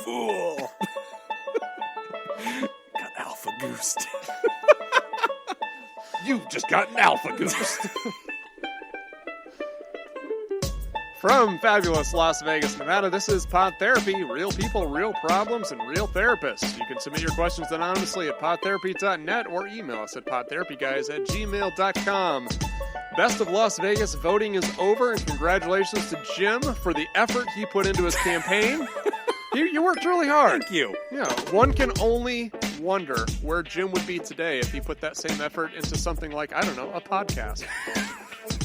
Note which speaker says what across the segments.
Speaker 1: fool. Got alpha goosed.
Speaker 2: You've just gotten alpha goosed.
Speaker 3: From fabulous Las Vegas, Nevada, this is Pod Therapy. Real people, real problems, and real therapists. You can submit your questions anonymously at podtherapy.net or email us at podtherapyguys@gmail.com. Best of Las Vegas voting is over, and congratulations to Jim for the effort he put into his campaign. You worked really hard.
Speaker 1: Thank you.
Speaker 3: Yeah, one can only wonder where Jim would be today if he put that same effort into something like, I don't know, a podcast.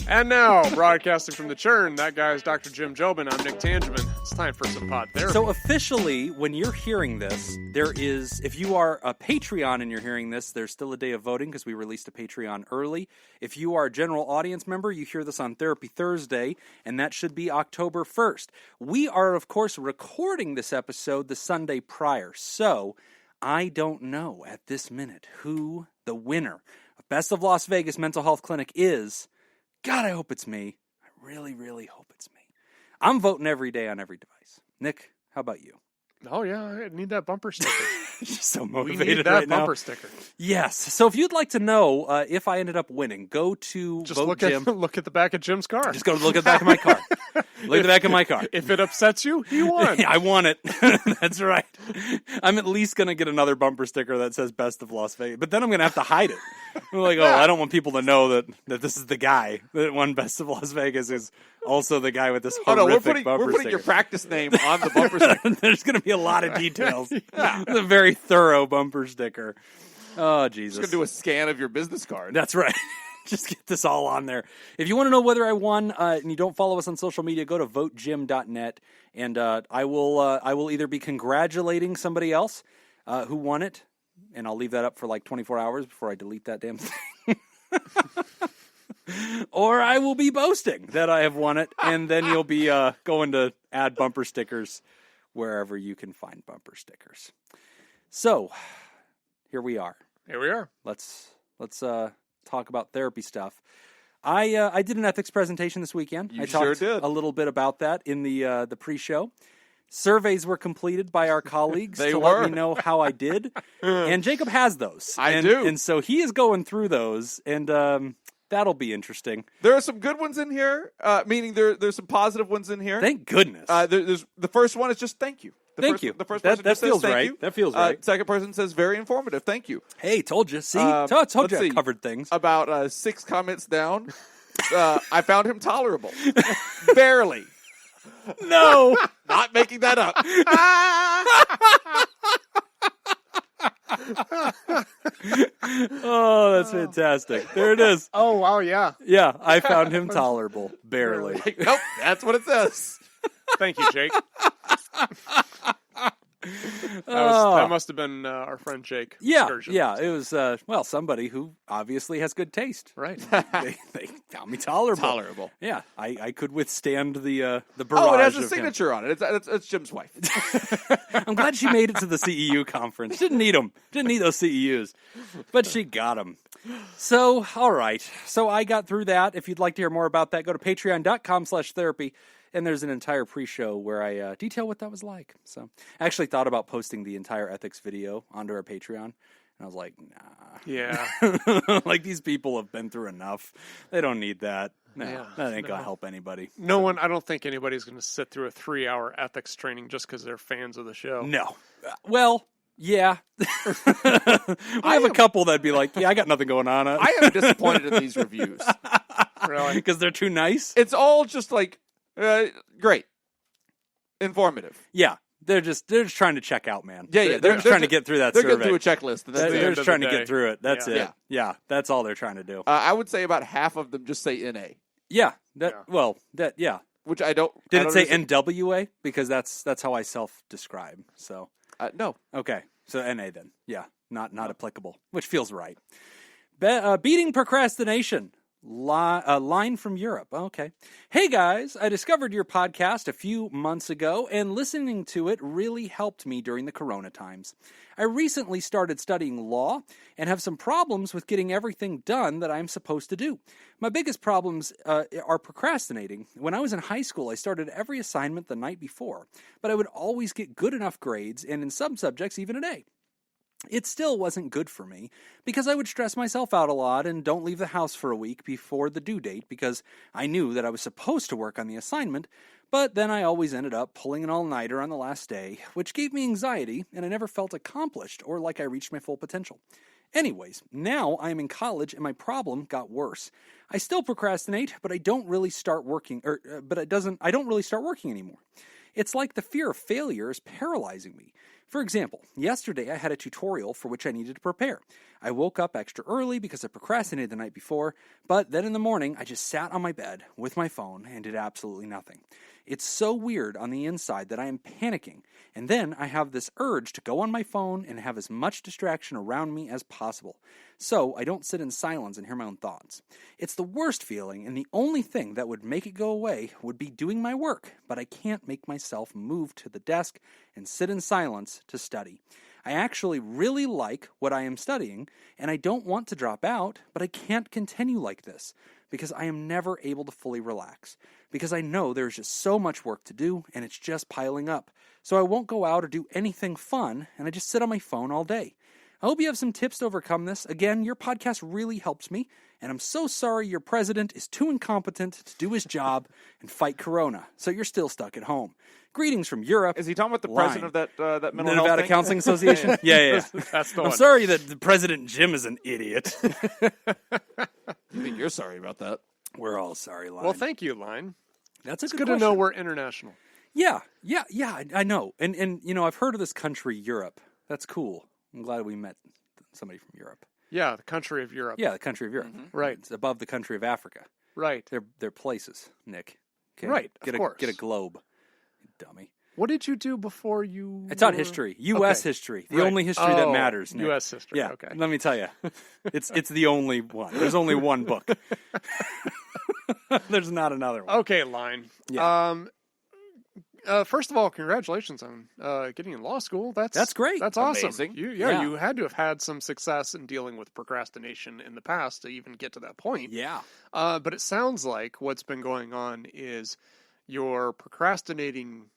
Speaker 3: And now, broadcasting from the churn, that guy is Dr. Jim Jobin. I'm Nick Tangeman. It's time for some Pod Therapy.
Speaker 1: So officially, when you're hearing this, there is, if you are a Patreon and you're hearing this, there's still a day of voting because we released a Patreon early. If you are a general audience member, you hear this on Therapy Thursday, and that should be October 1st. We are, of course, recording this episode the Sunday prior, so I don't know at this minute who the winner of Best of Las Vegas Mental Health Clinic is. God, I hope it's me. I really, really hope it's me. I'm voting every day on every device. Nick, how about you?
Speaker 3: Oh, yeah, I need that bumper sticker.
Speaker 1: Just so
Speaker 3: We
Speaker 1: motivated
Speaker 3: need that
Speaker 1: right now.
Speaker 3: bumper sticker.
Speaker 1: Yes. So if you'd like to know if I ended up winning, go to
Speaker 3: Just
Speaker 1: Vote
Speaker 3: look
Speaker 1: Jim.
Speaker 3: look at the back of Jim's car.
Speaker 1: Just go look at the back of my car. Look at the back of my car.
Speaker 3: If it upsets you, he won.
Speaker 1: I want it. That's right. I'm at least going to get another bumper sticker that says Best of Las Vegas. But then I'm going to have to hide it. I'm like, I don't want people to know that this is the guy that won Best of Las Vegas is also the guy with this horrific bumper
Speaker 2: we're putting
Speaker 1: sticker.
Speaker 2: your practice name on the bumper sticker.
Speaker 1: There's going to be a lot of details. It's a very thorough bumper sticker. Oh, Jesus.
Speaker 2: Just gonna do a scan of your business card.
Speaker 1: That's right. Just get this all on there. If you want to know whether I won and you don't follow us on social media, go to votejim.net, and I will either be congratulating somebody else who won it, and I'll leave that up for like 24 hours before I delete that damn thing. Or I will be boasting that I have won it, and then you'll be going to add bumper stickers wherever you can find bumper stickers. So, here we are.
Speaker 3: Here we are.
Speaker 1: Let's talk about therapy stuff. I did an ethics presentation this weekend.
Speaker 2: You
Speaker 1: I
Speaker 2: sure
Speaker 1: talked
Speaker 2: did.
Speaker 1: a little bit about that in the pre-show. Surveys were completed by our colleagues
Speaker 2: They
Speaker 1: to
Speaker 2: were.
Speaker 1: let me know how I did. And Jacob has those.
Speaker 2: I do.
Speaker 1: And so he is going through those, and that'll be interesting.
Speaker 2: There are some good ones in here, meaning there's some positive ones in here.
Speaker 1: Thank goodness.
Speaker 2: There's the first one is just thank you.
Speaker 1: Thank you.
Speaker 2: The first
Speaker 1: That
Speaker 2: person just says
Speaker 1: feels
Speaker 2: thank
Speaker 1: right.
Speaker 2: you.
Speaker 1: That feels right.
Speaker 2: Second person says very informative. Thank you.
Speaker 1: Hey, told you. See? Told
Speaker 2: let's
Speaker 1: you I
Speaker 2: see.
Speaker 1: covered things.
Speaker 2: About 6 comments down, I found him tolerable. Barely.
Speaker 1: No.
Speaker 2: Not making that up.
Speaker 1: Oh, that's fantastic. There it is.
Speaker 3: Oh, wow, yeah.
Speaker 1: Yeah, I found him tolerable. Barely.
Speaker 2: Like, nope, that's what it says.
Speaker 3: Thank you, Jake. That must have been our friend Jake.
Speaker 1: Yeah,
Speaker 3: Sturgeon.
Speaker 1: yeah. It was, somebody who obviously has good taste.
Speaker 3: Right.
Speaker 1: They found me tolerable.
Speaker 2: Tolerable.
Speaker 1: Yeah, I could withstand the barrage.
Speaker 2: Oh, it has a
Speaker 1: of him.
Speaker 2: signature on it. It's Jim's wife.
Speaker 1: I'm glad she made it to the CEU conference. Didn't need them. Didn't need those CEUs. But she got them. So, all right. So I got through that. If you'd like to hear more about that, go to patreon.com/therapy. And there's an entire pre-show where I detail what that was like. So I actually thought about posting the entire ethics video onto our Patreon. And I was like, nah.
Speaker 3: Yeah.
Speaker 1: Like, these people have been through enough. They don't need that. No,
Speaker 3: Yeah,
Speaker 1: that ain't going to help anybody.
Speaker 3: No one, I don't think anybody's going to sit through a 3-hour ethics training just because they're fans of the show.
Speaker 1: No. Well, yeah. I have a couple that'd be like, yeah, I got nothing going on.
Speaker 2: I am disappointed in these reviews.
Speaker 3: Really?
Speaker 1: Because they're too nice?
Speaker 2: It's all just like, great. Informative.
Speaker 1: Yeah. They're just trying to check out, man.
Speaker 2: Yeah.
Speaker 1: They're just trying to get through that
Speaker 2: They're
Speaker 1: survey.
Speaker 2: getting through a checklist. And that's
Speaker 1: They're
Speaker 2: it.
Speaker 3: end
Speaker 1: just
Speaker 3: of
Speaker 1: trying
Speaker 3: the
Speaker 1: to
Speaker 3: day.
Speaker 1: get through it. That's
Speaker 3: Yeah.
Speaker 1: it. Yeah, that's all they're trying to do.
Speaker 2: I would say about half of them just say NA,
Speaker 1: Yeah.
Speaker 3: Yeah.
Speaker 2: which I don't.
Speaker 1: Did
Speaker 2: I
Speaker 1: it
Speaker 2: don't
Speaker 1: say
Speaker 2: understand.
Speaker 1: NWA? Because that's how I self-describe. So
Speaker 2: No.
Speaker 1: okay, so NA then. Yeah, not applicable, which feels right. Beating procrastination. Line from Europe. Okay. Hey guys, I discovered your podcast a few months ago, and listening to it really helped me during the Corona times. I recently started studying law and have some problems with getting everything done that I'm supposed to do. My biggest problems are procrastinating. When I was in high school, I started every assignment the night before, but I would always get good enough grades, and in some subjects, even an A. It still wasn't good for me because I would stress myself out a lot and don't leave the house for a week before the due date because I knew that I was supposed to work on the assignment, but then I always ended up pulling an all-nighter on the last day, which gave me anxiety and I never felt accomplished or like I reached my full potential. Anyways, now I am in college and my problem got worse. I still procrastinate, but I don't really start working anymore. It's like the fear of failure is paralyzing me. For example, yesterday I had a tutorial for which I needed to prepare. I woke up extra early because I procrastinated the night before, but then in the morning I just sat on my bed with my phone and did absolutely nothing. It's so weird on the inside that I am panicking, and then I have this urge to go on my phone and have as much distraction around me as possible, so I don't sit in silence and hear my own thoughts. It's the worst feeling, and the only thing that would make it go away would be doing my work, but I can't make myself move to the desk and sit in silence to study. I actually really like what I am studying, and I don't want to drop out, but I can't continue like this because I am never able to fully relax, because I know there's just so much work to do, and it's just piling up. So I won't go out or do anything fun, and I just sit on my phone all day. I hope you have some tips to overcome this. Again, your podcast really helps me, and I'm so sorry your president is too incompetent to do his job and fight Corona, so you're still stuck at home. Greetings from Europe.
Speaker 2: Is he talking about the
Speaker 1: Line.
Speaker 2: president of that mental
Speaker 1: The
Speaker 2: health
Speaker 1: Nevada
Speaker 2: thing?
Speaker 1: Counseling Association? Yeah.
Speaker 3: That's the
Speaker 1: I'm
Speaker 3: one.
Speaker 1: sorry that the President Jim is an idiot.
Speaker 2: I think you're sorry about that.
Speaker 1: We're all sorry, Line.
Speaker 3: Well, thank you, Line.
Speaker 1: That's a
Speaker 3: It's
Speaker 1: good
Speaker 3: good to
Speaker 1: question.
Speaker 3: know we're international.
Speaker 1: Yeah, I know. And you know, I've heard of this country, Europe. That's cool. I'm glad we met somebody from Europe.
Speaker 3: Yeah, the country of Europe.
Speaker 1: Yeah, the country of Europe.
Speaker 3: Right.
Speaker 1: It's above the country of Africa.
Speaker 3: Right.
Speaker 1: They're places, Nick. Okay?
Speaker 3: Right,
Speaker 1: Get
Speaker 3: of course.
Speaker 1: Get a globe, you dummy.
Speaker 3: What did you do before you...
Speaker 1: I taught history, U.S.
Speaker 3: Okay.
Speaker 1: history, the
Speaker 3: Right.
Speaker 1: only history that matters, Nick.
Speaker 3: U.S. history,
Speaker 1: Yeah,
Speaker 3: okay.
Speaker 1: let me tell you, it's the only one. There's only one book. There's not another one.
Speaker 3: Okay, Line.
Speaker 1: Yeah.
Speaker 3: First of all, congratulations on getting in law school. That's
Speaker 1: great.
Speaker 3: That's awesome.
Speaker 2: Amazing.
Speaker 1: Yeah.
Speaker 3: You had to have had some success in dealing with procrastination in the past to even get to that point.
Speaker 1: Yeah.
Speaker 3: But it sounds like what's been going on is your procrastinating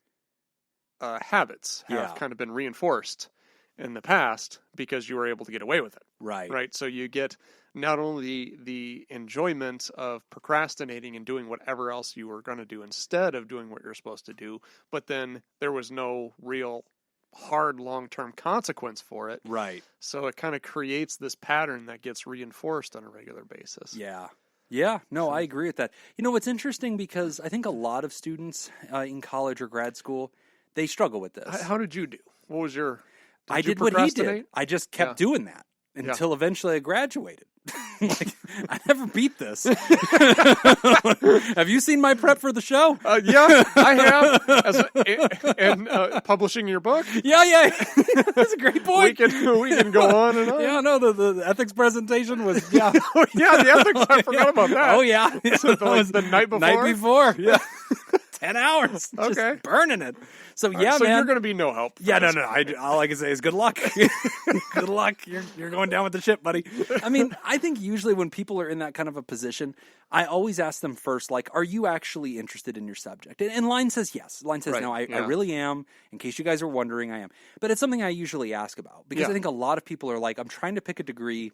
Speaker 3: habits have kind of been reinforced in the past because you were able to get away with it.
Speaker 1: Right.
Speaker 3: Right. So you get not only the enjoyment of procrastinating and doing whatever else you were going to do instead of doing what you're supposed to do, but then there was no real hard long-term consequence for it.
Speaker 1: Right.
Speaker 3: So it kind of creates this pattern that gets reinforced on a regular basis.
Speaker 1: Yeah. Yeah, no, I agree with that. You know, it's interesting because I think a lot of students in college or grad school, they struggle with this.
Speaker 3: How did you do? What was your...
Speaker 1: I
Speaker 3: you
Speaker 1: did what he
Speaker 3: procrastinate?
Speaker 1: did. I just kept doing that until eventually I graduated. Like, I never beat this. Have you seen my prep for the show?
Speaker 3: Yeah, I have. And publishing your book?
Speaker 1: Yeah. That's a great point.
Speaker 3: We can go on and on.
Speaker 1: Yeah, no, the ethics presentation was, yeah.
Speaker 3: Yeah, the ethics, I forgot about that.
Speaker 1: Oh, yeah.
Speaker 3: So the night before?
Speaker 1: Night before, yeah. 10 hours.
Speaker 3: Okay.
Speaker 1: Just burning it. So, yeah,
Speaker 3: so
Speaker 1: man.
Speaker 3: you're going to be no help.
Speaker 1: Yeah, no. All I can say is good luck. Good luck. You're going down with the ship, buddy. I mean, I think usually when people are in that kind of a position, I always ask them first, like, are you actually interested in your subject? And Line says yes. Line says,
Speaker 3: Right,
Speaker 1: no, I really am. In case you guys are wondering, I am. But it's something I usually ask about because I think a lot of people are like, I'm trying to pick a degree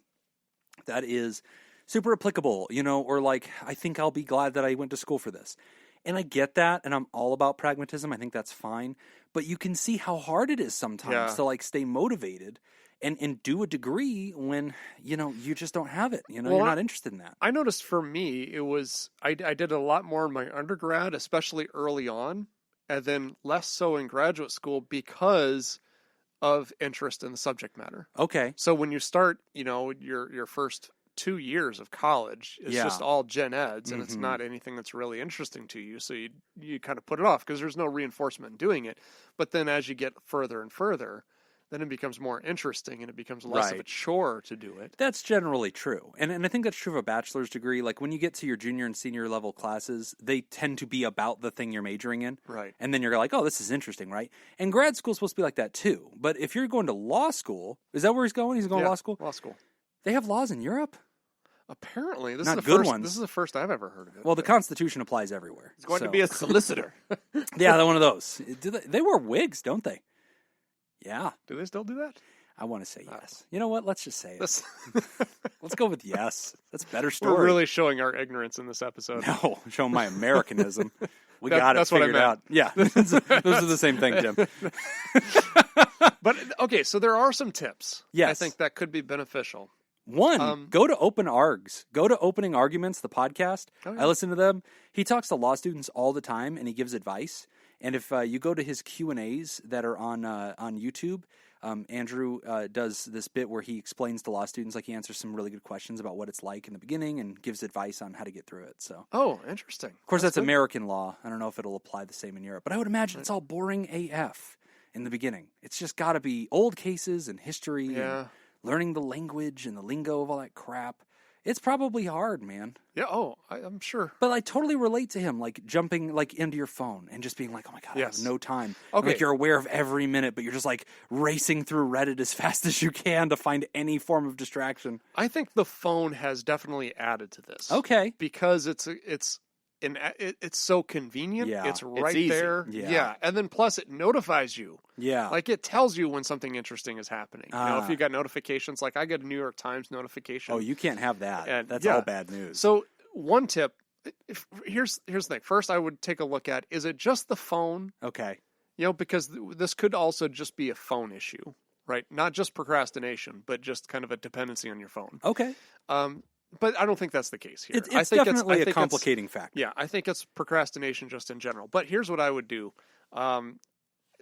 Speaker 1: that is super applicable, you know, or like, I think I'll be glad that I went to school for this. And I get that, and I'm all about pragmatism. I think that's fine. But you can see how hard it is sometimes to, like, stay motivated and do a degree when, you know, you just don't have it. You know, you're not interested in that.
Speaker 3: I noticed for me, it was, I did a lot more in my undergrad, especially early on, and then less so in graduate school because of interest in the subject matter.
Speaker 1: Okay.
Speaker 3: So when you start, you know, your first 2 years of college is just all gen eds, and it's not anything that's really interesting to you. So you kind of put it off because there's no reinforcement in doing it. But then as you get further and further, then it becomes more interesting and it becomes less of a
Speaker 1: Right.
Speaker 3: chore to do it.
Speaker 1: That's generally true. And I think that's true of a bachelor's degree. Like when you get to your junior and senior level classes, they tend to be about the thing you're majoring in.
Speaker 3: Right.
Speaker 1: And then you're like, oh, this is interesting, right? And grad school's supposed to be like that too. But if you're going to law school, is that where he's going? He's going to law school?
Speaker 3: Law school.
Speaker 1: They have laws in Europe?
Speaker 3: Apparently, this
Speaker 1: Not
Speaker 3: is the
Speaker 1: good
Speaker 3: first.
Speaker 1: ones.
Speaker 3: This is the first I've ever heard of it.
Speaker 1: Well, the Constitution applies everywhere.
Speaker 2: He's going to be a solicitor.
Speaker 1: Yeah, they're one of those. They wear wigs, don't they? Yeah,
Speaker 3: Do they still do that?
Speaker 1: I want to say yes. You know what? Let's just say it.
Speaker 3: This,
Speaker 1: Let's go with yes. That's a better story.
Speaker 3: we're really showing our ignorance in this episode.
Speaker 1: No, show my Americanism. We
Speaker 3: That-
Speaker 1: got it
Speaker 3: that's what I
Speaker 1: figured out. Yeah, those are the same thing, Jim.
Speaker 3: But okay, so there are some tips.
Speaker 1: Yes.
Speaker 3: I think that could be beneficial.
Speaker 1: One, go to Open Args. Go to Opening Arguments, the podcast.
Speaker 3: Oh, yeah.
Speaker 1: I listen to them. He talks to law students all the time, and he gives advice. And if you go to his Q&As that are on YouTube, Andrew does this bit where he explains to law students, like he answers some really good questions about what it's like in the beginning and gives advice on how to get through it. So,
Speaker 3: Oh, interesting.
Speaker 1: of course, that's
Speaker 3: good.
Speaker 1: American law. I don't know if it'll apply the same in Europe, but I would imagine it's all boring AF in the beginning. It's just got to be old cases and history
Speaker 3: Yeah.
Speaker 1: and learning the language and the lingo of all that crap. It's probably hard, man.
Speaker 3: Yeah. Oh, I'm sure.
Speaker 1: But I totally relate to him, like jumping like into your phone and just being like, "Oh my god, I
Speaker 3: Yes.
Speaker 1: have no time."
Speaker 3: Okay.
Speaker 1: Like you're aware of every minute, but you're just like racing through Reddit as fast as you can to find any form of distraction.
Speaker 3: I think the phone has definitely added to this.
Speaker 1: Okay.
Speaker 3: Because it's so convenient.
Speaker 1: Yeah.
Speaker 3: It's right
Speaker 2: easy.
Speaker 3: there.
Speaker 1: Yeah.
Speaker 3: And then plus it notifies you.
Speaker 1: Yeah.
Speaker 3: Like it tells you when something interesting is happening. You know,
Speaker 1: Ah.
Speaker 3: if you got notifications, like I get a New York Times notification.
Speaker 1: Oh, you can't have that.
Speaker 3: And-
Speaker 1: That's
Speaker 3: yeah.
Speaker 1: all bad news.
Speaker 3: So one tip, here's the thing. First, I would take a look at, is it just the phone?
Speaker 1: Okay.
Speaker 3: You know, because this could also just be a phone issue, right? Not just procrastination, but just kind of a dependency on your phone.
Speaker 1: Okay.
Speaker 3: But I don't think that's the case here.
Speaker 1: It's
Speaker 3: I think
Speaker 1: definitely
Speaker 3: I
Speaker 1: a
Speaker 3: think it's-
Speaker 1: complicating factor.
Speaker 3: Yeah, I think it's procrastination just in general. But here's what I would do.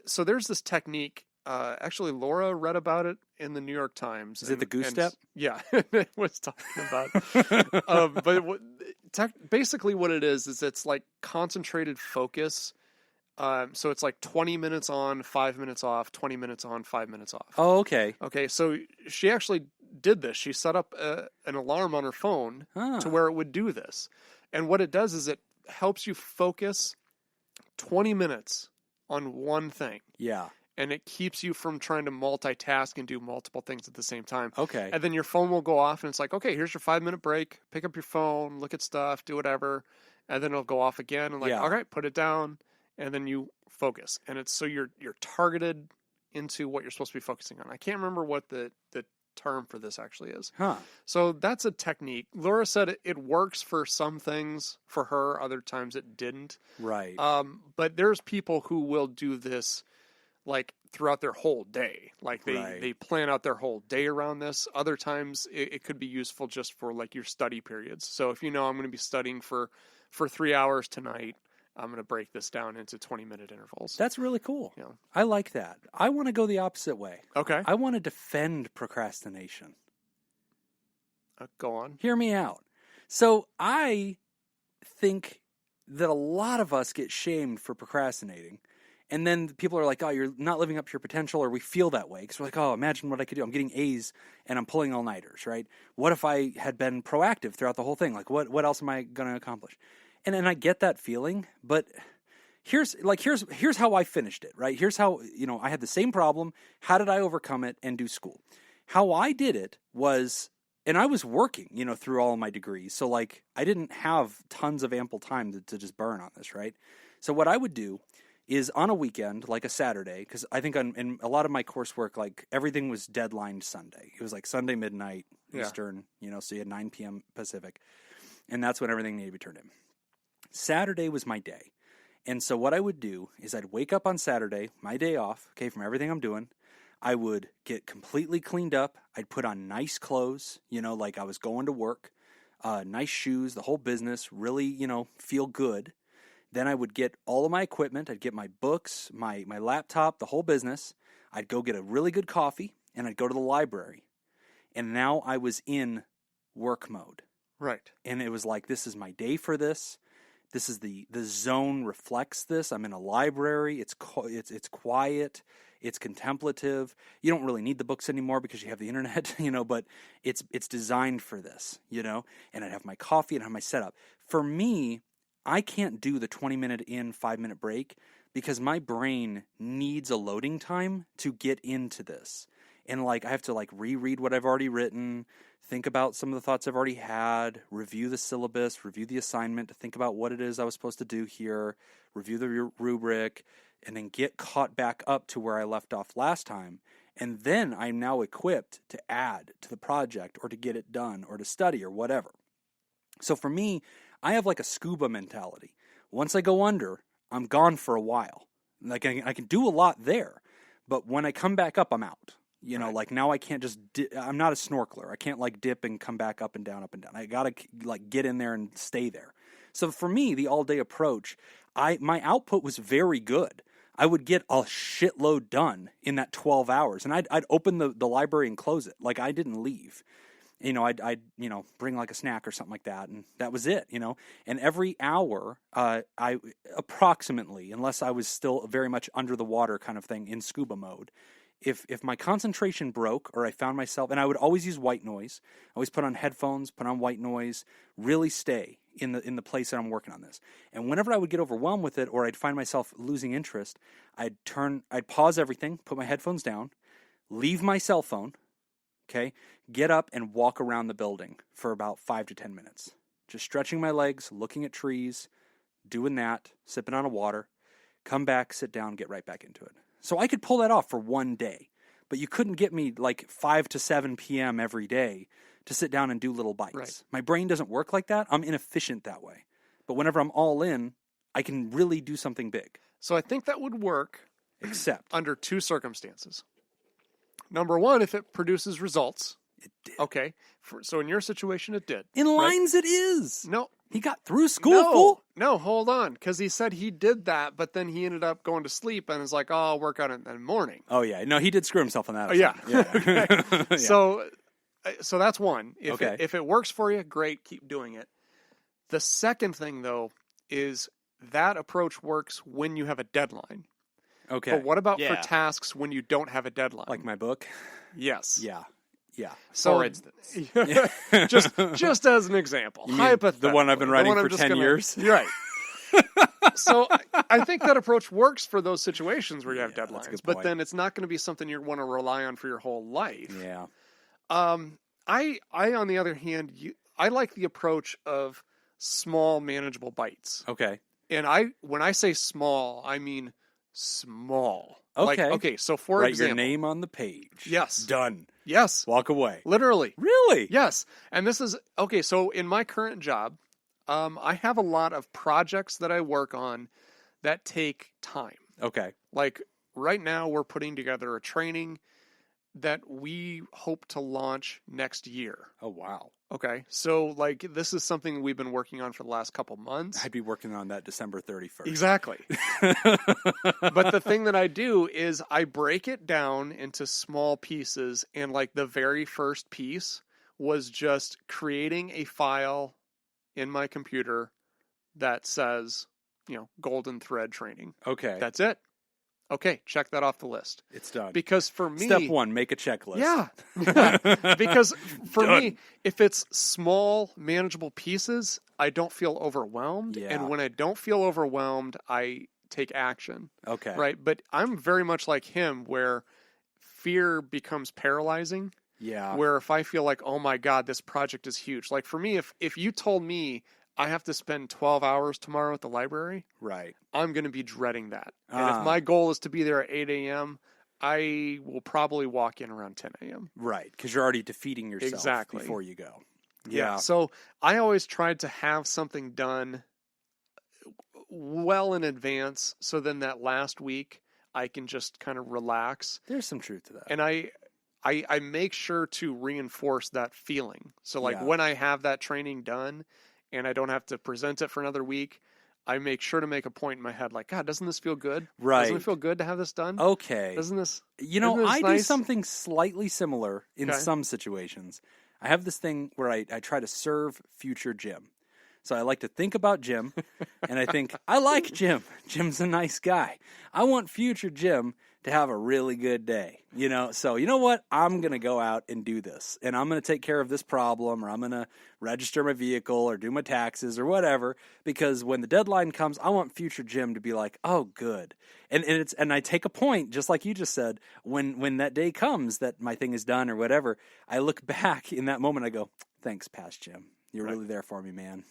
Speaker 3: So there's this technique. Actually, Laura read about it in the New York Times.
Speaker 1: Is it the goose step?
Speaker 3: Yeah, it was talking about. Basically, what it is it's like concentrated focus. So it's like 20 minutes on, 5 minutes off, 20 minutes on, 5 minutes off.
Speaker 1: Oh, okay.
Speaker 3: Okay, so she actually did this. She set up an alarm on her phone
Speaker 1: Ah.
Speaker 3: to where it would do this. And what it does is it helps you focus 20 minutes on one thing.
Speaker 1: Yeah.
Speaker 3: And it keeps you from trying to multitask and do multiple things at the same time.
Speaker 1: Okay.
Speaker 3: And then your phone will go off and it's like, okay, here's your 5-minute break. Pick up your phone, look at stuff, do whatever. And then it'll go off again and like,
Speaker 1: Yeah.
Speaker 3: all right, put it down. And then you focus. And it's so you're targeted into what you're supposed to be focusing on. I can't remember what the term for this actually is.
Speaker 1: Huh.
Speaker 3: So that's a technique. Laura said it works for some things for her, other times it didn't.
Speaker 1: Right.
Speaker 3: But there's people who will do this like throughout their whole day. Like
Speaker 1: Right.
Speaker 3: they plan out their whole day around this. Other times it could be useful just for like your study periods. So if you know I'm going to be studying for 3 hours tonight, I'm going to break this down into 20-minute intervals.
Speaker 1: That's really cool.
Speaker 3: Yeah.
Speaker 1: I like that. I want to go the opposite way.
Speaker 3: Okay.
Speaker 1: I want to defend procrastination.
Speaker 3: Go on.
Speaker 1: Hear me out. So I think that a lot of us get shamed for procrastinating. And then people are like, oh, you're not living up to your potential, or we feel that way. Because we're like, oh, imagine what I could do. I'm getting A's and I'm pulling all-nighters, right? What if I had been proactive throughout the whole thing? Like, what else am I going to accomplish? And I get that feeling, but here's how I finished it, right? Here's how, I had the same problem. How did I overcome it and do school? How I did it was, and I was working, through all of my degrees. So like I didn't have tons of ample time to just burn on this, right? So what I would do is on a weekend, like a Saturday, because I think in a lot of my coursework, like everything was deadlined Sunday. It was like Sunday midnight Eastern, so you had 9 p.m. Pacific. And that's when everything needed to be turned in. Saturday was my day. And so what I would do is I'd wake up on Saturday, my day off, okay, from everything I'm doing. I would get completely cleaned up. I'd put on nice clothes, like I was going to work, nice shoes, the whole business, really, feel good. Then I would get all of my equipment. I'd get my books, my laptop, the whole business. I'd go get a really good coffee, and I'd go to the library. And now I was in work mode.
Speaker 3: Right.
Speaker 1: And it was like, this is my day for this. This is the zone reflects this. I'm in a library. It's quiet. It's contemplative. You don't really need the books anymore because you have the internet, but it's designed for this, and I'd have my coffee and have my setup. For me, I can't do the 20-minute in, 5-minute break because my brain needs a loading time to get into this. And I have to reread what I've already written, think about some of the thoughts I've already had, review the syllabus, review the assignment to think about what it is I was supposed to do here, review the rubric, and then get caught back up to where I left off last time. And then I'm now equipped to add to the project or to get it done or to study or whatever. So for me, I have a scuba mentality. Once I go under, I'm gone for a while. I can do a lot there, but when I come back up, I'm out.
Speaker 3: Right.
Speaker 1: Now I can't just I'm not a snorkeler. I can't dip and come back up and down. I got to get in there and stay there. So for me, the all-day approach, my output was very good. I would get a shitload done in that 12 hours, and I'd open the library and close it. I didn't leave. I'd bring a snack or something like that, and that was it, And every hour, I approximately, unless I was still very much under the water kind of thing in scuba mode, if my concentration broke or I found myself, and I would always use white noise, I always put on headphones, put on white noise, really stay in the place that I'm working on this. And whenever I would get overwhelmed with it or I'd find myself losing interest, I'd pause everything, put my headphones down, leave my cell phone, okay, get up and walk around the building for about 5 to 10 minutes. Just stretching my legs, looking at trees, doing that, sipping on a water, come back, sit down, get right back into it. So I could pull that off for one day, but you couldn't get me 5 to 7 p.m. every day to sit down and do little bites.
Speaker 3: Right.
Speaker 1: My brain doesn't work like that. I'm inefficient that way. But whenever I'm all in, I can really do something big.
Speaker 3: So I think that would work
Speaker 1: Except
Speaker 3: under two circumstances. Number one, if it produces results.
Speaker 1: it did.
Speaker 3: Okay. So in your situation, it did.
Speaker 1: In
Speaker 3: right?
Speaker 1: lines it is.
Speaker 3: No.
Speaker 1: He got through school, fool.
Speaker 3: No, hold on. Because he said he did that, but then he ended up going to sleep and is like, oh, I'll work on it in the morning.
Speaker 1: Oh, yeah. No, he did screw himself on that.
Speaker 3: Oh, yeah.
Speaker 1: Yeah. Yeah.
Speaker 3: So that's one.
Speaker 1: Okay.
Speaker 3: If it works for you, great, keep doing it. The second thing, though, is that approach works when you have a deadline.
Speaker 1: Okay.
Speaker 3: But what about for
Speaker 2: Yeah.
Speaker 3: tasks when you don't have a deadline?
Speaker 1: Like my book?
Speaker 3: Yes.
Speaker 1: Yeah. Yeah.
Speaker 3: So,
Speaker 2: For instance.
Speaker 3: just as an example,
Speaker 1: You mean
Speaker 3: hypothetically,
Speaker 1: the one I've been
Speaker 3: the
Speaker 1: writing
Speaker 3: one I'm
Speaker 1: for
Speaker 3: just
Speaker 1: 10 years?
Speaker 3: You're right. So I think that approach works for those situations where you have
Speaker 1: Yeah, that's a
Speaker 3: deadlines,
Speaker 1: good
Speaker 3: but
Speaker 1: point.
Speaker 3: then it's not going to be something you want to rely on for your whole life.
Speaker 1: Yeah.
Speaker 3: I on the other hand, I like the approach of small, manageable bites.
Speaker 1: Okay.
Speaker 3: And when I say small, I mean small.
Speaker 1: Okay.
Speaker 3: Okay. So for
Speaker 1: Write
Speaker 3: example,
Speaker 1: your name on the page.
Speaker 3: Yes.
Speaker 1: Done.
Speaker 3: Yes.
Speaker 1: Walk away.
Speaker 3: Literally.
Speaker 1: Really?
Speaker 3: Yes. And this is okay. So in my current job, I have a lot of projects that I work on that take time.
Speaker 1: Okay.
Speaker 3: Like right now, we're putting together a training that we hope to launch next year.
Speaker 1: Oh, wow.
Speaker 3: Okay. So this is something we've been working on for the last couple months.
Speaker 1: I'd be working on that December 31st.
Speaker 3: Exactly. But the thing that I do is I break it down into small pieces. And the very first piece was just creating a file in my computer that says, golden thread training.
Speaker 1: Okay.
Speaker 3: That's it. Okay. Check that off the list.
Speaker 1: It's done.
Speaker 3: Because for me,
Speaker 1: Step 1, make a checklist.
Speaker 3: yeah. Because for
Speaker 1: Done.
Speaker 3: me, if it's small, manageable pieces, I don't feel overwhelmed.
Speaker 1: Yeah.
Speaker 3: And when I don't feel overwhelmed, I take action.
Speaker 1: Okay.
Speaker 3: Right. But I'm very much like him where fear becomes paralyzing.
Speaker 1: Yeah.
Speaker 3: Where if I feel like, oh my God, this project is huge. Like for me, if you told me I have to spend 12 hours tomorrow at the library,
Speaker 1: Right.
Speaker 3: I'm going to be dreading that. And if my goal is to be there at 8 a.m., I will probably walk in around 10 a.m.
Speaker 1: Right. Because you're already defeating yourself
Speaker 3: Exactly.
Speaker 1: before you go.
Speaker 3: Yeah. So I always tried to have something done well in advance. So then that last week I can just kind of relax.
Speaker 1: There's some truth to that.
Speaker 3: And I make sure to reinforce that feeling. So
Speaker 1: Yeah.
Speaker 3: when I have that training done and I don't have to present it for another week, I make sure to make a point in my head like, God, doesn't this feel good?
Speaker 1: Right.
Speaker 3: Doesn't it feel good to have this done?
Speaker 1: Okay.
Speaker 3: Doesn't this?
Speaker 1: You
Speaker 3: isn't
Speaker 1: know,
Speaker 3: this
Speaker 1: I do
Speaker 3: nice?
Speaker 1: something slightly similar in
Speaker 3: Okay.
Speaker 1: some situations. I have this thing where I try to serve future Jim. So I like to think about Jim, and I think, I like Jim. Jim's a nice guy. I want future Jim to have a really good day, So you know what? I'm going to go out and do this, and I'm going to take care of this problem, or I'm going to register my vehicle or do my taxes or whatever, because when the deadline comes, I want future Jim to be like, oh, good. And I take a point, just like you just said, when that day comes that my thing is done or whatever, I look back in that moment, I go, thanks, past Jim. You're really there for me, man.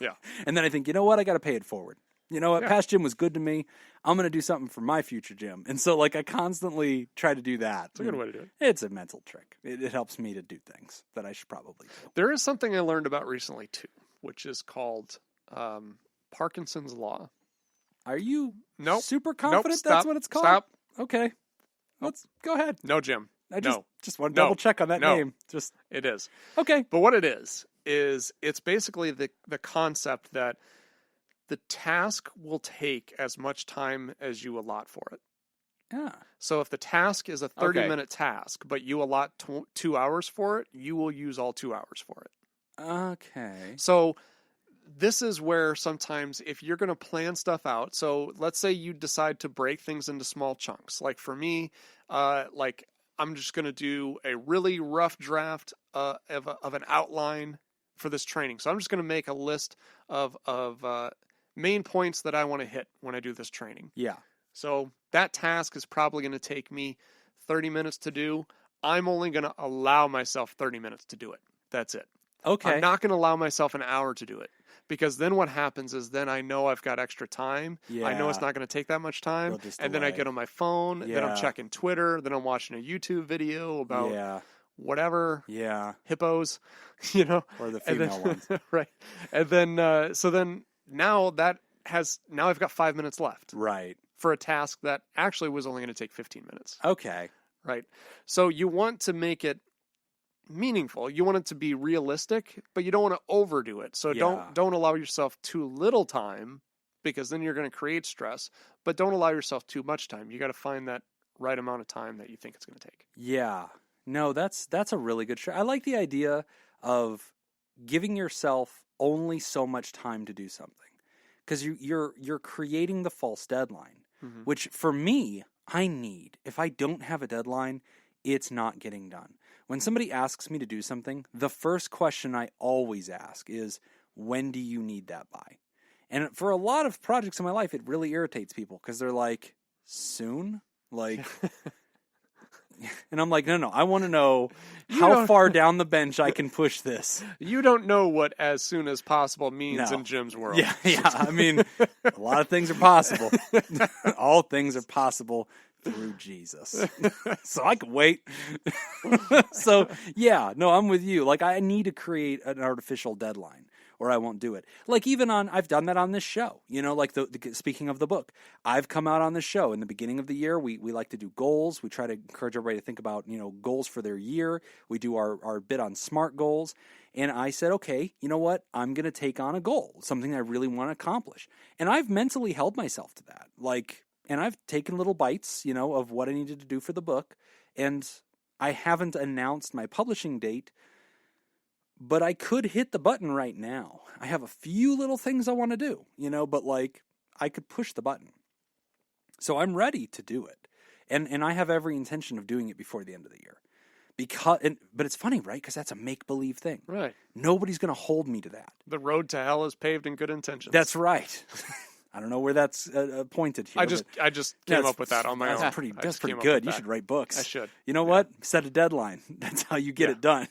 Speaker 3: Yeah.
Speaker 1: And then I think, you know what? I got to pay it forward. You know what?
Speaker 3: Yeah.
Speaker 1: Past Jim was good to me. I'm going to do something for my future Jim. And so, I constantly try to do that.
Speaker 3: It's a good way to do it.
Speaker 1: It's a mental trick. It helps me to do things that I should probably do.
Speaker 3: There is something I learned about recently, too, which is called Parkinson's Law.
Speaker 1: Are you
Speaker 3: Nope.
Speaker 1: super confident
Speaker 3: Nope. Stop.
Speaker 1: that's what it's called?
Speaker 3: Stop.
Speaker 1: Okay. Let's go ahead.
Speaker 3: No, Jim.
Speaker 1: I
Speaker 3: No.
Speaker 1: just want to
Speaker 3: No.
Speaker 1: double check on that
Speaker 3: No.
Speaker 1: name. Just
Speaker 3: It is.
Speaker 1: okay.
Speaker 3: But what it is it's basically the concept that the task will take as much time as you allot for it.
Speaker 1: Yeah.
Speaker 3: So if the task is a 30-minute task, but you allot 2 hours for it, you will use all 2 hours for it.
Speaker 1: Okay.
Speaker 3: So this is where sometimes if you're going to plan stuff out, so let's say you decide to break things into small chunks. Like for me, I'm just going to do a really rough draft of an outline for this training. So I'm just going to make a list of main points that I want to hit when I do this training.
Speaker 1: Yeah.
Speaker 3: So that task is probably going to take me 30 minutes to do. I'm only going to allow myself 30 minutes to do it. That's it.
Speaker 1: Okay.
Speaker 3: I'm not going to allow myself an hour to do it, because then what happens is then I know I've got extra time.
Speaker 1: Yeah.
Speaker 3: I know it's not going to take that much time.
Speaker 1: You'll just
Speaker 3: And then I
Speaker 1: delay.
Speaker 3: get on my phone. Then I'm
Speaker 1: Yeah.
Speaker 3: checking Twitter. Then I'm watching a YouTube video about
Speaker 1: Yeah.
Speaker 3: whatever,
Speaker 1: Yeah.
Speaker 3: hippos,
Speaker 1: Or the
Speaker 3: and
Speaker 1: female
Speaker 3: then,
Speaker 1: ones.
Speaker 3: right. And then, so then now I've got 5 minutes left
Speaker 1: Right.
Speaker 3: for a task that actually was only going to take 15 minutes.
Speaker 1: Okay.
Speaker 3: Right. So you want to make it meaningful. You want it to be realistic, but you don't want to overdo it. So
Speaker 1: Yeah.
Speaker 3: don't allow yourself too little time, because then you're going to create stress, but don't allow yourself too much time. You got to find that right amount of time that you think it's going to take.
Speaker 1: Yeah. No, that's a really good I like the idea of giving yourself only so much time to do something, because you're creating the false deadline,
Speaker 3: Mm-hmm.
Speaker 1: which for me, I need. If I don't have a deadline, it's not getting done. When somebody asks me to do something, the first question I always ask is, when do you need that by? And for a lot of projects in my life, it really irritates people, because they're like, soon? Like, and I'm like, no, I want to know how far down the bench I can push this.
Speaker 3: You don't know what as soon as possible means
Speaker 1: No.
Speaker 3: in Jim's world.
Speaker 1: Yeah. I mean, a lot of things are possible. All things are possible through Jesus. So I can wait. So, yeah, no, I'm with you. Like, I need to create an artificial deadline, or I won't do it. Like, even I've done that on this show. Like speaking of the book, I've come out on this show in the beginning of the year. We like to do goals. We try to encourage everybody to think about, goals for their year. We do our bit on SMART goals. And I said, okay, you know what? I'm going to take on a goal, something I really want to accomplish. And I've mentally held myself to that. And I've taken little bites, of what I needed to do for the book. And I haven't announced my publishing date, but I could hit the button right now. I have a few little things I want to do, but I could push the button. So I'm ready to do it. And I have every intention of doing it before the end of the year. But it's funny, right? Because that's a make-believe thing.
Speaker 3: Right.
Speaker 1: Nobody's going to hold me to that.
Speaker 3: The road to hell is paved in good intentions.
Speaker 1: That's right. I don't know where that's pointed here.
Speaker 3: I just came up with that on my own.
Speaker 1: That's pretty
Speaker 3: came up
Speaker 1: good.
Speaker 3: with
Speaker 1: You
Speaker 3: that.
Speaker 1: should write books.
Speaker 3: I should.
Speaker 1: You know what? Set a deadline. That's how you get it done.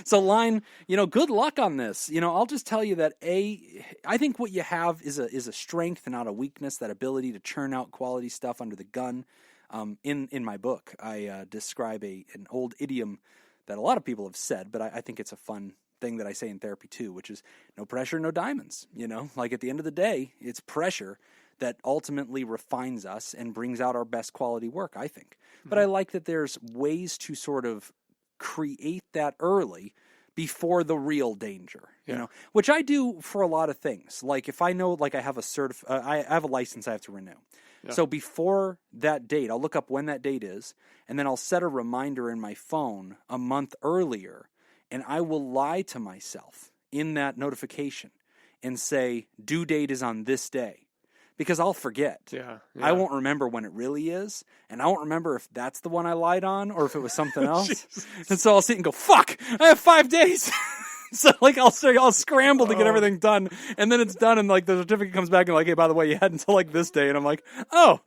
Speaker 1: So, Line, good luck on this. I'll just tell you that I think what you have is a strength and not a weakness. That ability to churn out quality stuff under the gun. In my book, I describe an old idiom that a lot of people have said, but I think it's a fun thing that I say in therapy too, which is no pressure, no diamonds. At the end of the day, it's pressure that ultimately refines us and brings out our best quality work, I think. Mm-hmm. But I like that there's ways to sort of create that early before the real danger, which I do for a lot of things. Like if I know, I have I have a license I have to renew. Yeah. So before that date, I'll look up when that date is, and then I'll set a reminder in my phone a month earlier, and I will lie to myself in that notification and say, due date is on this day. Because I'll forget.
Speaker 3: Yeah.
Speaker 1: I won't remember when it really is, and I won't remember if that's the one I lied on or if it was something else. And so I'll sit and go, fuck, I have 5 days. So, like, I'll scramble to get everything done, and then it's done, and, like, the certificate comes back and, like, hey, by the way, you had until, like, this day. And I'm like, oh.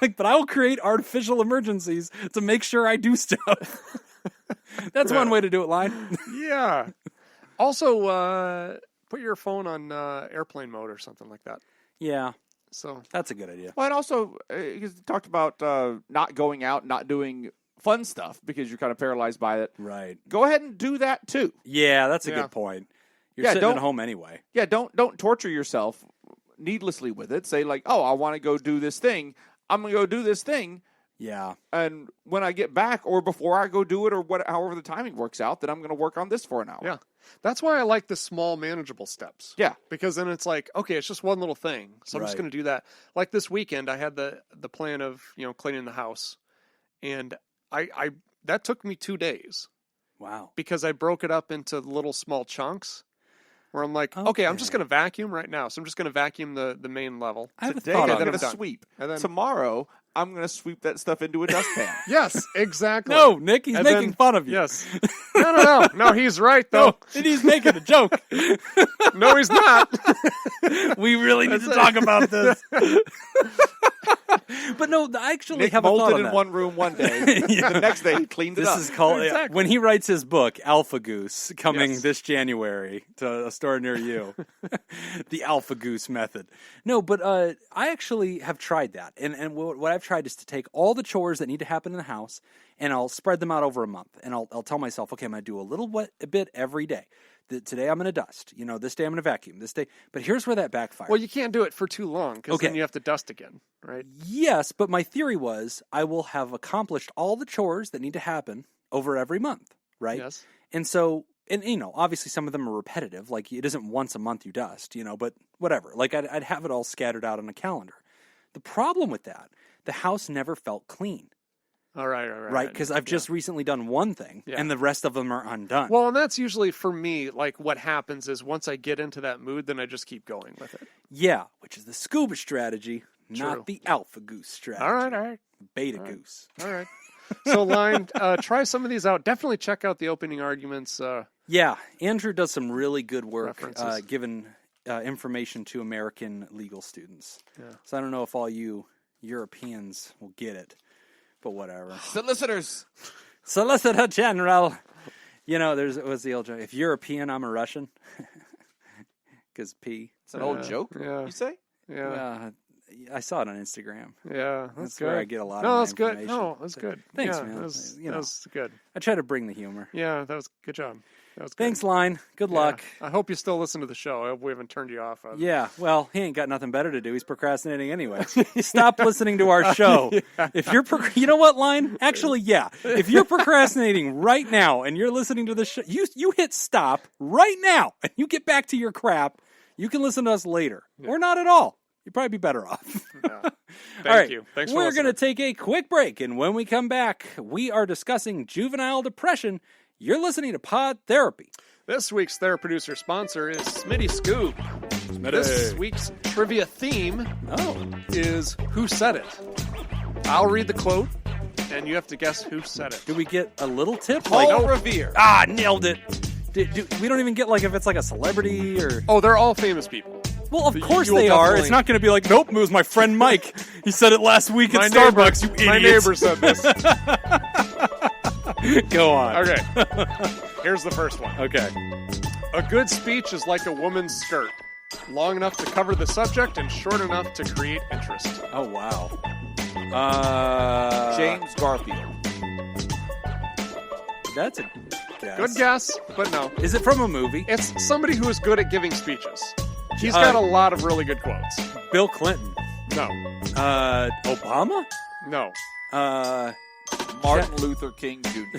Speaker 1: Like, but I will create artificial emergencies to make sure I do stuff. That's one way to do it, Line.
Speaker 3: Yeah. Also, put your phone on airplane mode or something like that.
Speaker 1: Yeah.
Speaker 3: So
Speaker 1: that's a good idea.
Speaker 2: Well, and also, because talked about not going out, not doing fun stuff because you're kind of paralyzed by it.
Speaker 1: Right.
Speaker 2: Go ahead and do that too.
Speaker 1: Yeah, that's a good point. You're sitting at home anyway.
Speaker 2: Yeah, don't torture yourself needlessly with it. Say like, oh, I want to go do this thing. I'm going to go do this thing.
Speaker 1: Yeah.
Speaker 2: And when I get back or before I go do it or however the timing works out, then I'm going to work on this for an hour.
Speaker 3: Yeah. That's why I like the small manageable steps.
Speaker 2: Yeah.
Speaker 3: Because then it's like, okay, it's just one little thing. So I'm just going to do that. Like this weekend, I had the plan of, cleaning the house. And I that took me 2 days.
Speaker 1: Wow.
Speaker 3: Because I broke it up into little small chunks. Where I'm like, okay, I'm just going to vacuum right now. So I'm just going to vacuum the main level.
Speaker 1: I have
Speaker 2: Today
Speaker 1: a thought
Speaker 2: I'm
Speaker 1: on
Speaker 2: going to
Speaker 1: that.
Speaker 2: sweep.
Speaker 3: And then
Speaker 2: Tomorrow, I'm going to sweep that stuff into a dustpan.
Speaker 3: Yes, exactly.
Speaker 1: No, Nick, he's
Speaker 3: And
Speaker 1: making
Speaker 3: then-
Speaker 1: fun of you.
Speaker 3: Yes. No, he's right, though.
Speaker 1: No, and he's making a joke.
Speaker 3: No, he's not.
Speaker 1: We really need to talk about this. But no, I actually
Speaker 2: Nick
Speaker 1: have a thought
Speaker 2: bolted
Speaker 1: on
Speaker 2: in
Speaker 1: that.
Speaker 2: one room one day. The next day, he cleaned it
Speaker 1: This
Speaker 2: up.
Speaker 1: is called
Speaker 3: Exactly.
Speaker 1: when he writes his book, Alpha Goose, coming
Speaker 3: Yes.
Speaker 1: this January to a store near you. The Alpha Goose method. No, but I actually have tried that, and what I've tried is to take all the chores that need to happen in the house, and I'll spread them out over a month, and I'll tell myself, okay, I'm going to do a bit every day. Today I'm going to dust. This day I'm going to vacuum. This day, but here's where that backfires.
Speaker 3: Well, you can't do it for too long because then you have to dust again, right?
Speaker 1: Yes, but my theory was I will have accomplished all the chores that need to happen over every month, right?
Speaker 3: Yes.
Speaker 1: And so, obviously some of them are repetitive. Like it isn't once a month you dust, but whatever. Like I'd have it all scattered out on a calendar. The problem with that, the house never felt clean.
Speaker 3: All right.
Speaker 1: Right? Because I've just recently done one thing, and the rest of them are undone.
Speaker 3: Well, and that's usually for me, like what happens is once I get into that mood, then I just keep going with it.
Speaker 1: Yeah, which is the scuba strategy,
Speaker 3: True.
Speaker 1: not the alpha goose strategy.
Speaker 3: All right.
Speaker 1: Beta goose.
Speaker 3: All right. So, Line, try some of these out. Definitely check out the opening arguments.
Speaker 1: Yeah, Andrew does some really good work
Speaker 3: References.
Speaker 1: giving information to American legal students.
Speaker 3: Yeah.
Speaker 1: So I don't know if all you Europeans will get it, but whatever.
Speaker 2: Solicitors.
Speaker 1: Solicitor General. What's the old joke? If European, I'm a Russian. Because P.
Speaker 2: It's an old joke,
Speaker 3: Yeah.
Speaker 2: you say?
Speaker 3: Yeah.
Speaker 1: I saw it on Instagram.
Speaker 3: Yeah.
Speaker 1: That's
Speaker 3: good.
Speaker 1: where I get a lot
Speaker 3: No,
Speaker 1: of my
Speaker 3: that's good.
Speaker 1: information.
Speaker 3: No, that's good.
Speaker 1: Thanks,
Speaker 3: yeah,
Speaker 1: man.
Speaker 3: That was,
Speaker 1: You know.
Speaker 3: that was good.
Speaker 1: I try to bring the humor.
Speaker 3: Yeah, that was good job. That was good.
Speaker 1: Thanks, Line. Good
Speaker 3: Yeah.
Speaker 1: luck.
Speaker 3: I hope you still listen to the show. I hope we haven't turned you off.
Speaker 1: Yeah, well, he ain't got nothing better to do. He's procrastinating anyway. Stop listening to our show. If you're, you know what, Line? Actually, yeah. If you're procrastinating right now and you're listening to the show, you hit stop right now and you get back to your crap. You can listen to us later, or not at all. You'd probably be better off.
Speaker 3: Thank you. Thanks for
Speaker 1: We're
Speaker 3: listening.
Speaker 1: going to take a quick break, and when we come back, we are discussing juvenile depression. You're listening to Pod Therapy.
Speaker 3: This week's TheraProducer sponsor is Smitty Scoop. This week's trivia theme is Who Said It? I'll read the quote, and you have to guess who said it.
Speaker 1: Do we get a little tip?
Speaker 2: Paul Revere.
Speaker 1: Nailed it. We don't even get if it's like a celebrity or...
Speaker 3: Oh, they're all famous people.
Speaker 1: Well, of course
Speaker 3: you'll
Speaker 1: they are.
Speaker 3: definitely-
Speaker 1: It's not going to be like, nope, it was my friend Mike. He said it last week at
Speaker 3: My
Speaker 1: Starbucks,
Speaker 3: neighbor,
Speaker 1: you
Speaker 3: My
Speaker 1: idiots.
Speaker 3: neighbor said this.
Speaker 1: Go on.
Speaker 3: Okay. Here's the first one.
Speaker 1: Okay.
Speaker 3: A good speech is like a woman's skirt. Long enough to cover the subject and short enough to create interest.
Speaker 1: Oh, wow.
Speaker 2: James Garfield.
Speaker 1: That's a guess.
Speaker 3: Good guess, but no.
Speaker 1: Is it from a movie?
Speaker 3: It's somebody who is good at giving speeches. He's got a lot of really good quotes.
Speaker 1: Bill Clinton.
Speaker 3: No.
Speaker 1: Obama?
Speaker 3: No.
Speaker 2: Martin Luther King Jr.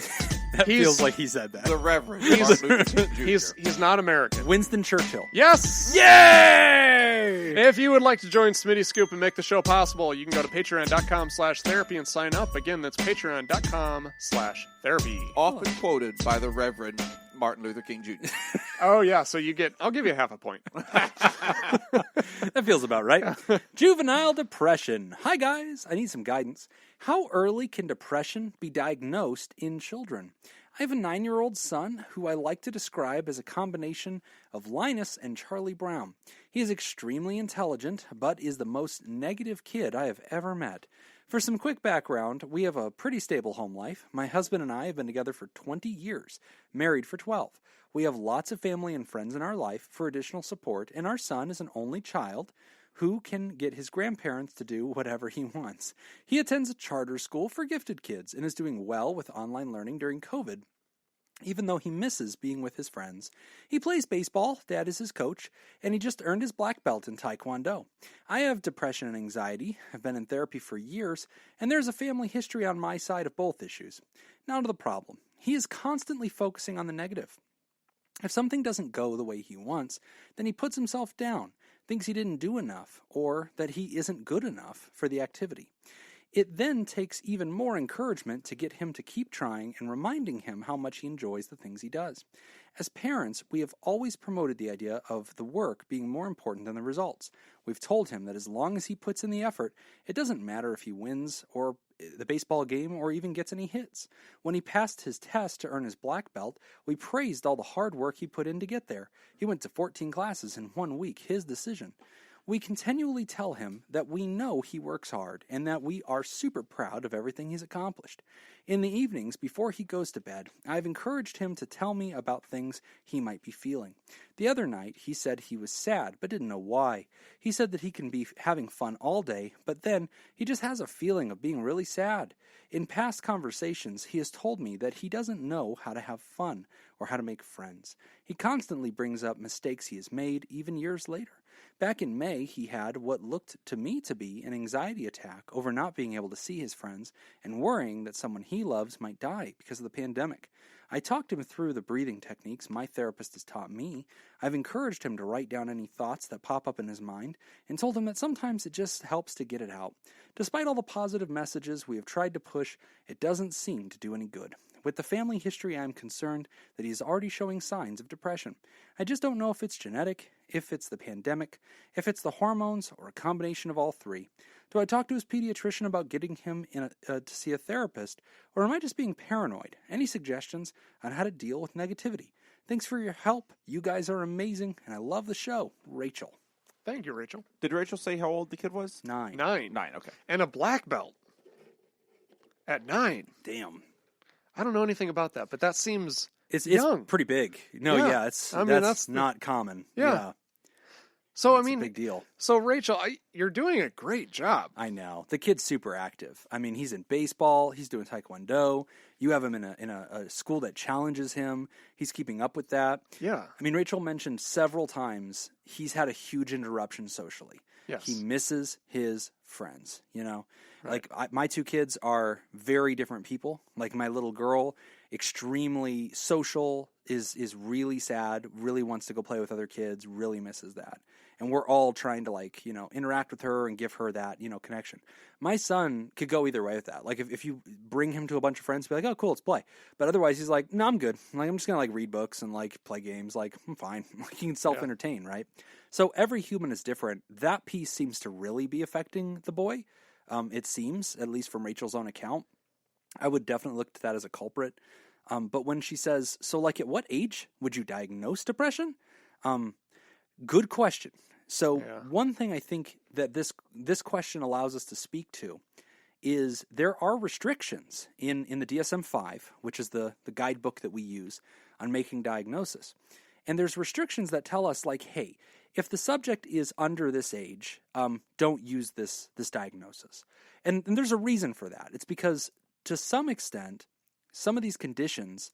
Speaker 1: That
Speaker 3: He's-
Speaker 1: feels like he said that.
Speaker 2: The Reverend Martin Luther King Jr.
Speaker 3: He's not American.
Speaker 1: Winston Churchill.
Speaker 3: Yes!
Speaker 1: Yay!
Speaker 3: If you would like to join Smitty Scoop and make the show possible, you can go to patreon.com/therapy and sign up. Again, that's patreon.com/therapy.
Speaker 2: Often quoted by the Reverend Martin Luther King Jr.
Speaker 3: Oh, yeah, so I'll give you half a point.
Speaker 1: That feels about right. Juvenile depression. Hi, guys. I need some guidance. How early can depression be diagnosed in children? I have a 9-year-old son who I like to describe as a combination of Linus and Charlie Brown. He is extremely intelligent, but is the most negative kid I have ever met. For some quick background, we have a pretty stable home life. My husband and I have been together for 20 years, married for 12. We have lots of family and friends in our life for additional support, and our son is an only child who can get his grandparents to do whatever he wants. He attends a charter school for gifted kids and is doing well with online learning during COVID, even though he misses being with his friends. He plays baseball, Dad is his coach, and he just earned his black belt in Taekwondo. I have depression and anxiety. I've been in therapy for years, and there's a family history on my side of both issues. Now to the problem. He is constantly focusing on the negative. If something doesn't go the way he wants, then he puts himself down, thinks he didn't do enough, or that he isn't good enough for the activity. It then takes even more encouragement to get him to keep trying and reminding him how much he enjoys the things he does. As parents, we have always promoted the idea of the work being more important than the results. We've told him that as long as he puts in the effort, it doesn't matter if he wins or the baseball game or even gets any hits. When he passed his test to earn his black belt, we praised all the hard work he put in to get there. He went to 14 classes in 1 week, his decision. We continually tell him that we know he works hard and that we are super proud of everything he's accomplished. In the evenings, before he goes to bed, I've encouraged him to tell me about things he might be feeling. The other night, he said he was sad, but didn't know why. He said that he can be having fun all day, but then he just has a feeling of being really sad. In past conversations, he has told me that he doesn't know how to have fun or how to make friends. He constantly brings up mistakes he has made, even years later. Back in May, he had what looked to me to be an anxiety attack over not being able to see his friends and worrying that someone he loves might die because of the pandemic. I talked him through the breathing techniques my therapist has taught me. I've encouraged him to write down any thoughts that pop up in his mind and told him that sometimes it just helps to get it out. Despite all the positive messages we have tried to push, it doesn't seem to do any good. With the family history, I am concerned that he is already showing signs of depression. I just don't know if it's genetic, if it's the pandemic, if it's the hormones, or a combination of all three. Do I talk to his pediatrician about getting him to see a therapist, or am I just being paranoid? Any suggestions on how to deal with negativity? Thanks for your help. You guys are amazing, and I love the show. Rachel.
Speaker 3: Thank you, Rachel.
Speaker 2: Did Rachel say how old the kid was?
Speaker 1: 9.
Speaker 3: 9.
Speaker 2: 9, okay.
Speaker 3: And a black belt at 9.
Speaker 1: Damn.
Speaker 3: I don't know anything about that, but that seems
Speaker 1: It's
Speaker 3: young.
Speaker 1: pretty big. No,
Speaker 3: Yeah.
Speaker 1: yeah, that's
Speaker 3: the-
Speaker 1: not common.
Speaker 3: Yeah. So,
Speaker 1: It's a big deal.
Speaker 3: So, Rachel, you're doing a great job.
Speaker 1: I know. The kid's super active. I mean, he's in baseball. He's doing Taekwondo. You have him in a school that challenges him. He's keeping up with that.
Speaker 3: Yeah.
Speaker 1: I mean, Rachel mentioned several times he's had a huge interruption socially.
Speaker 3: Yes.
Speaker 1: He misses his friends, you know?
Speaker 3: Right.
Speaker 1: Like, my 2 kids are very different people. Like, my little girl, extremely social, is really sad, really wants to go play with other kids, really misses that. And we're all trying to, like, you know, interact with her and give her that, you know, connection. My son could go either way with that. Like, if you bring him to a bunch of friends, be like, oh, cool, let's play. But otherwise, he's like, no, I'm good. Like, I'm just going to, like, read books and, like, play games. Like, I'm fine. Like, he can self-entertain, right? So every human is different. That piece seems to really be affecting the boy. It seems, at least from Rachel's own account. I would definitely look to that as a culprit. But when she says, so, like, at what age would you diagnose depression? Good question. So one thing I think that this question allows us to speak to is there are restrictions in the DSM-5, which is the guidebook that we use on making diagnosis. And there's restrictions that tell us, like, hey, if the subject is under this age, don't use this diagnosis. And there's a reason for that. It's because, to some extent, some of these conditions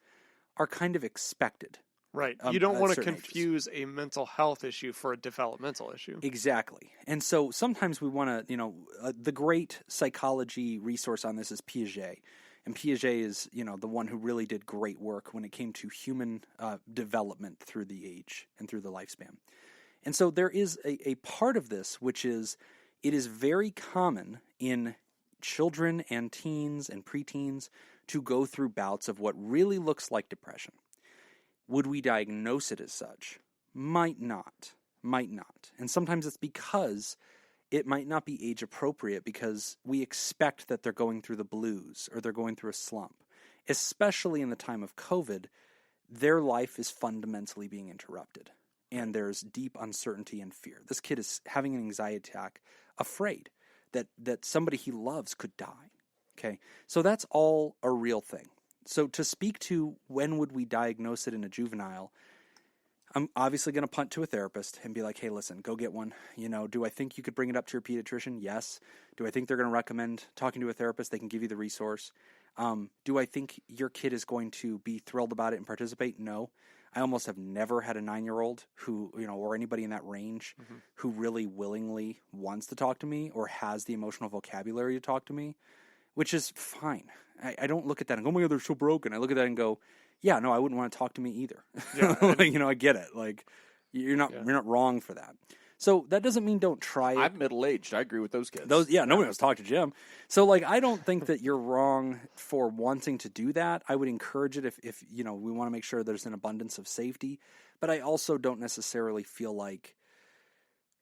Speaker 1: are kind of expected.
Speaker 3: Right. You don't want to
Speaker 1: certain
Speaker 3: confuse a mental health issue for a developmental issue.
Speaker 1: Exactly. And so sometimes we want to, you know, the great psychology resource on this is Piaget. And Piaget is, you know, the one who really did great work when it came to human development through the age and through the lifespan. And so there is a part of this, which is it is very common in children and teens and preteens to go through bouts of what really looks like depression. Would we diagnose it as such? Might not. And sometimes it's because it might not be age appropriate because we expect that they're going through the blues or they're going through a slump. Especially in the time of COVID, their life is fundamentally being interrupted. And there's deep uncertainty and fear. This kid is having an anxiety attack, afraid that somebody he loves could die. Okay, so that's all a real thing. So to speak to when would we diagnose it in a juvenile, I'm obviously going to punt to a therapist and be like, hey, listen, go get one. Do I think you could bring it up to your pediatrician? Yes. Do I think they're going to recommend talking to a therapist? They can give you the resource. Do I think your kid is going to be thrilled about it and participate? No. I almost have never had a 9-year-old who, or anybody in that range who really willingly wants to talk to me or has the emotional vocabulary to talk to me, which is fine. I don't look at that and go, oh my God, they're so broken. I look at that and go, yeah, no, I wouldn't want to talk to me either. Yeah, I get it. Like, you're not wrong for that. So that doesn't mean don't try it.
Speaker 2: I'm middle-aged. I agree with those kids.
Speaker 1: Nobody wants to talk to Jim. So, I don't think that you're wrong for wanting to do that. I would encourage it if we want to make sure there's an abundance of safety. But I also don't necessarily feel like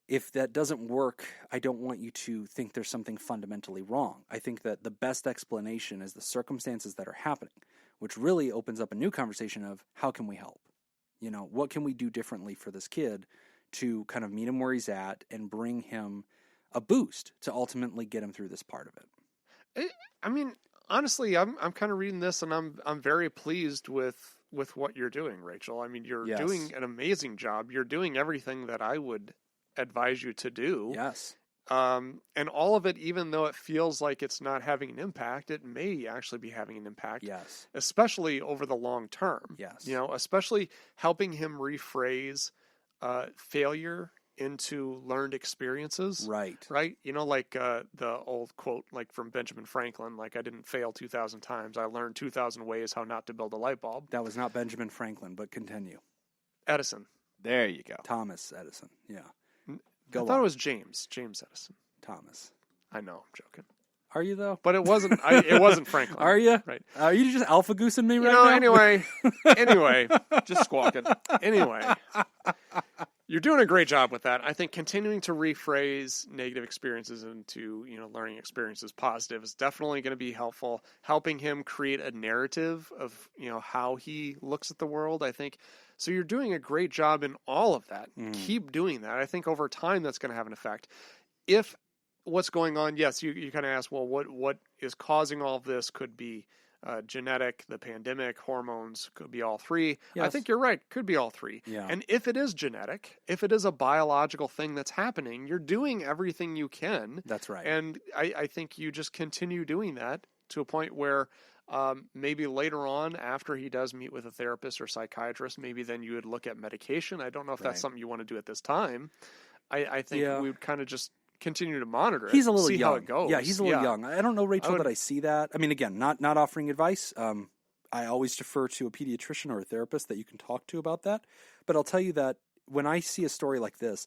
Speaker 1: if that doesn't work, I don't want you to think there's something fundamentally wrong. I think that the best explanation is the circumstances that are happening, which really opens up a new conversation of how can we help? What can we do differently for this kid to kind of meet him where he's at and bring him a boost to ultimately get him through this part of it.
Speaker 3: I mean, honestly, I'm kind of reading this and I'm very pleased with what you're doing, Rachel. I mean, you're doing an amazing job. You're doing everything that I would advise you to do.
Speaker 1: Yes.
Speaker 3: And all of it, even though it feels like it's not having an impact, it may actually be having an impact.
Speaker 1: Yes.
Speaker 3: Especially over the long term.
Speaker 1: Yes.
Speaker 3: Especially helping him rephrase failure into learned experiences.
Speaker 1: Right.
Speaker 3: Right. Like the old quote, like from Benjamin Franklin, like I didn't fail 2,000 times. I learned 2,000 ways how not to build a light bulb.
Speaker 1: That was not Benjamin Franklin, but continue.
Speaker 3: Edison.
Speaker 2: There you go.
Speaker 1: Thomas Edison. Yeah.
Speaker 3: I thought it was James Edison.
Speaker 1: Thomas.
Speaker 3: I know. I'm joking.
Speaker 1: Are you though?
Speaker 3: But it wasn't. It wasn't Franklin.
Speaker 1: Are you?
Speaker 3: Right.
Speaker 1: Are you just alpha goosing me right now?
Speaker 3: Anyway,
Speaker 2: just squawking.
Speaker 3: Anyway, you're doing a great job with that. I think continuing to rephrase negative experiences into learning experiences positive is definitely going to be helpful. Helping him create a narrative of how he looks at the world. I think so. You're doing a great job in all of that. Keep doing that. I think over time that's going to have an effect. If what's going on, yes, you kind of ask, well, what is causing all of this? Could be genetic, the pandemic, hormones, could be all three. Yes. I think you're right. Could be all three.
Speaker 1: Yeah.
Speaker 3: And if it is genetic, if it is a biological thing that's happening, you're doing everything you can.
Speaker 1: That's right.
Speaker 3: And I think you just continue doing that to a point where maybe later on, after he does meet with a therapist or psychiatrist, maybe then you would look at medication. I don't know if that's something you want to do at this time. I think we would kind of just continue to monitor it.
Speaker 1: He's a little young.
Speaker 3: How it goes.
Speaker 1: Yeah, he's a little young. I don't know, Rachel, that I see that. I mean, again, not offering advice. I always defer to a pediatrician or a therapist that you can talk to about that. But I'll tell you that when I see a story like this,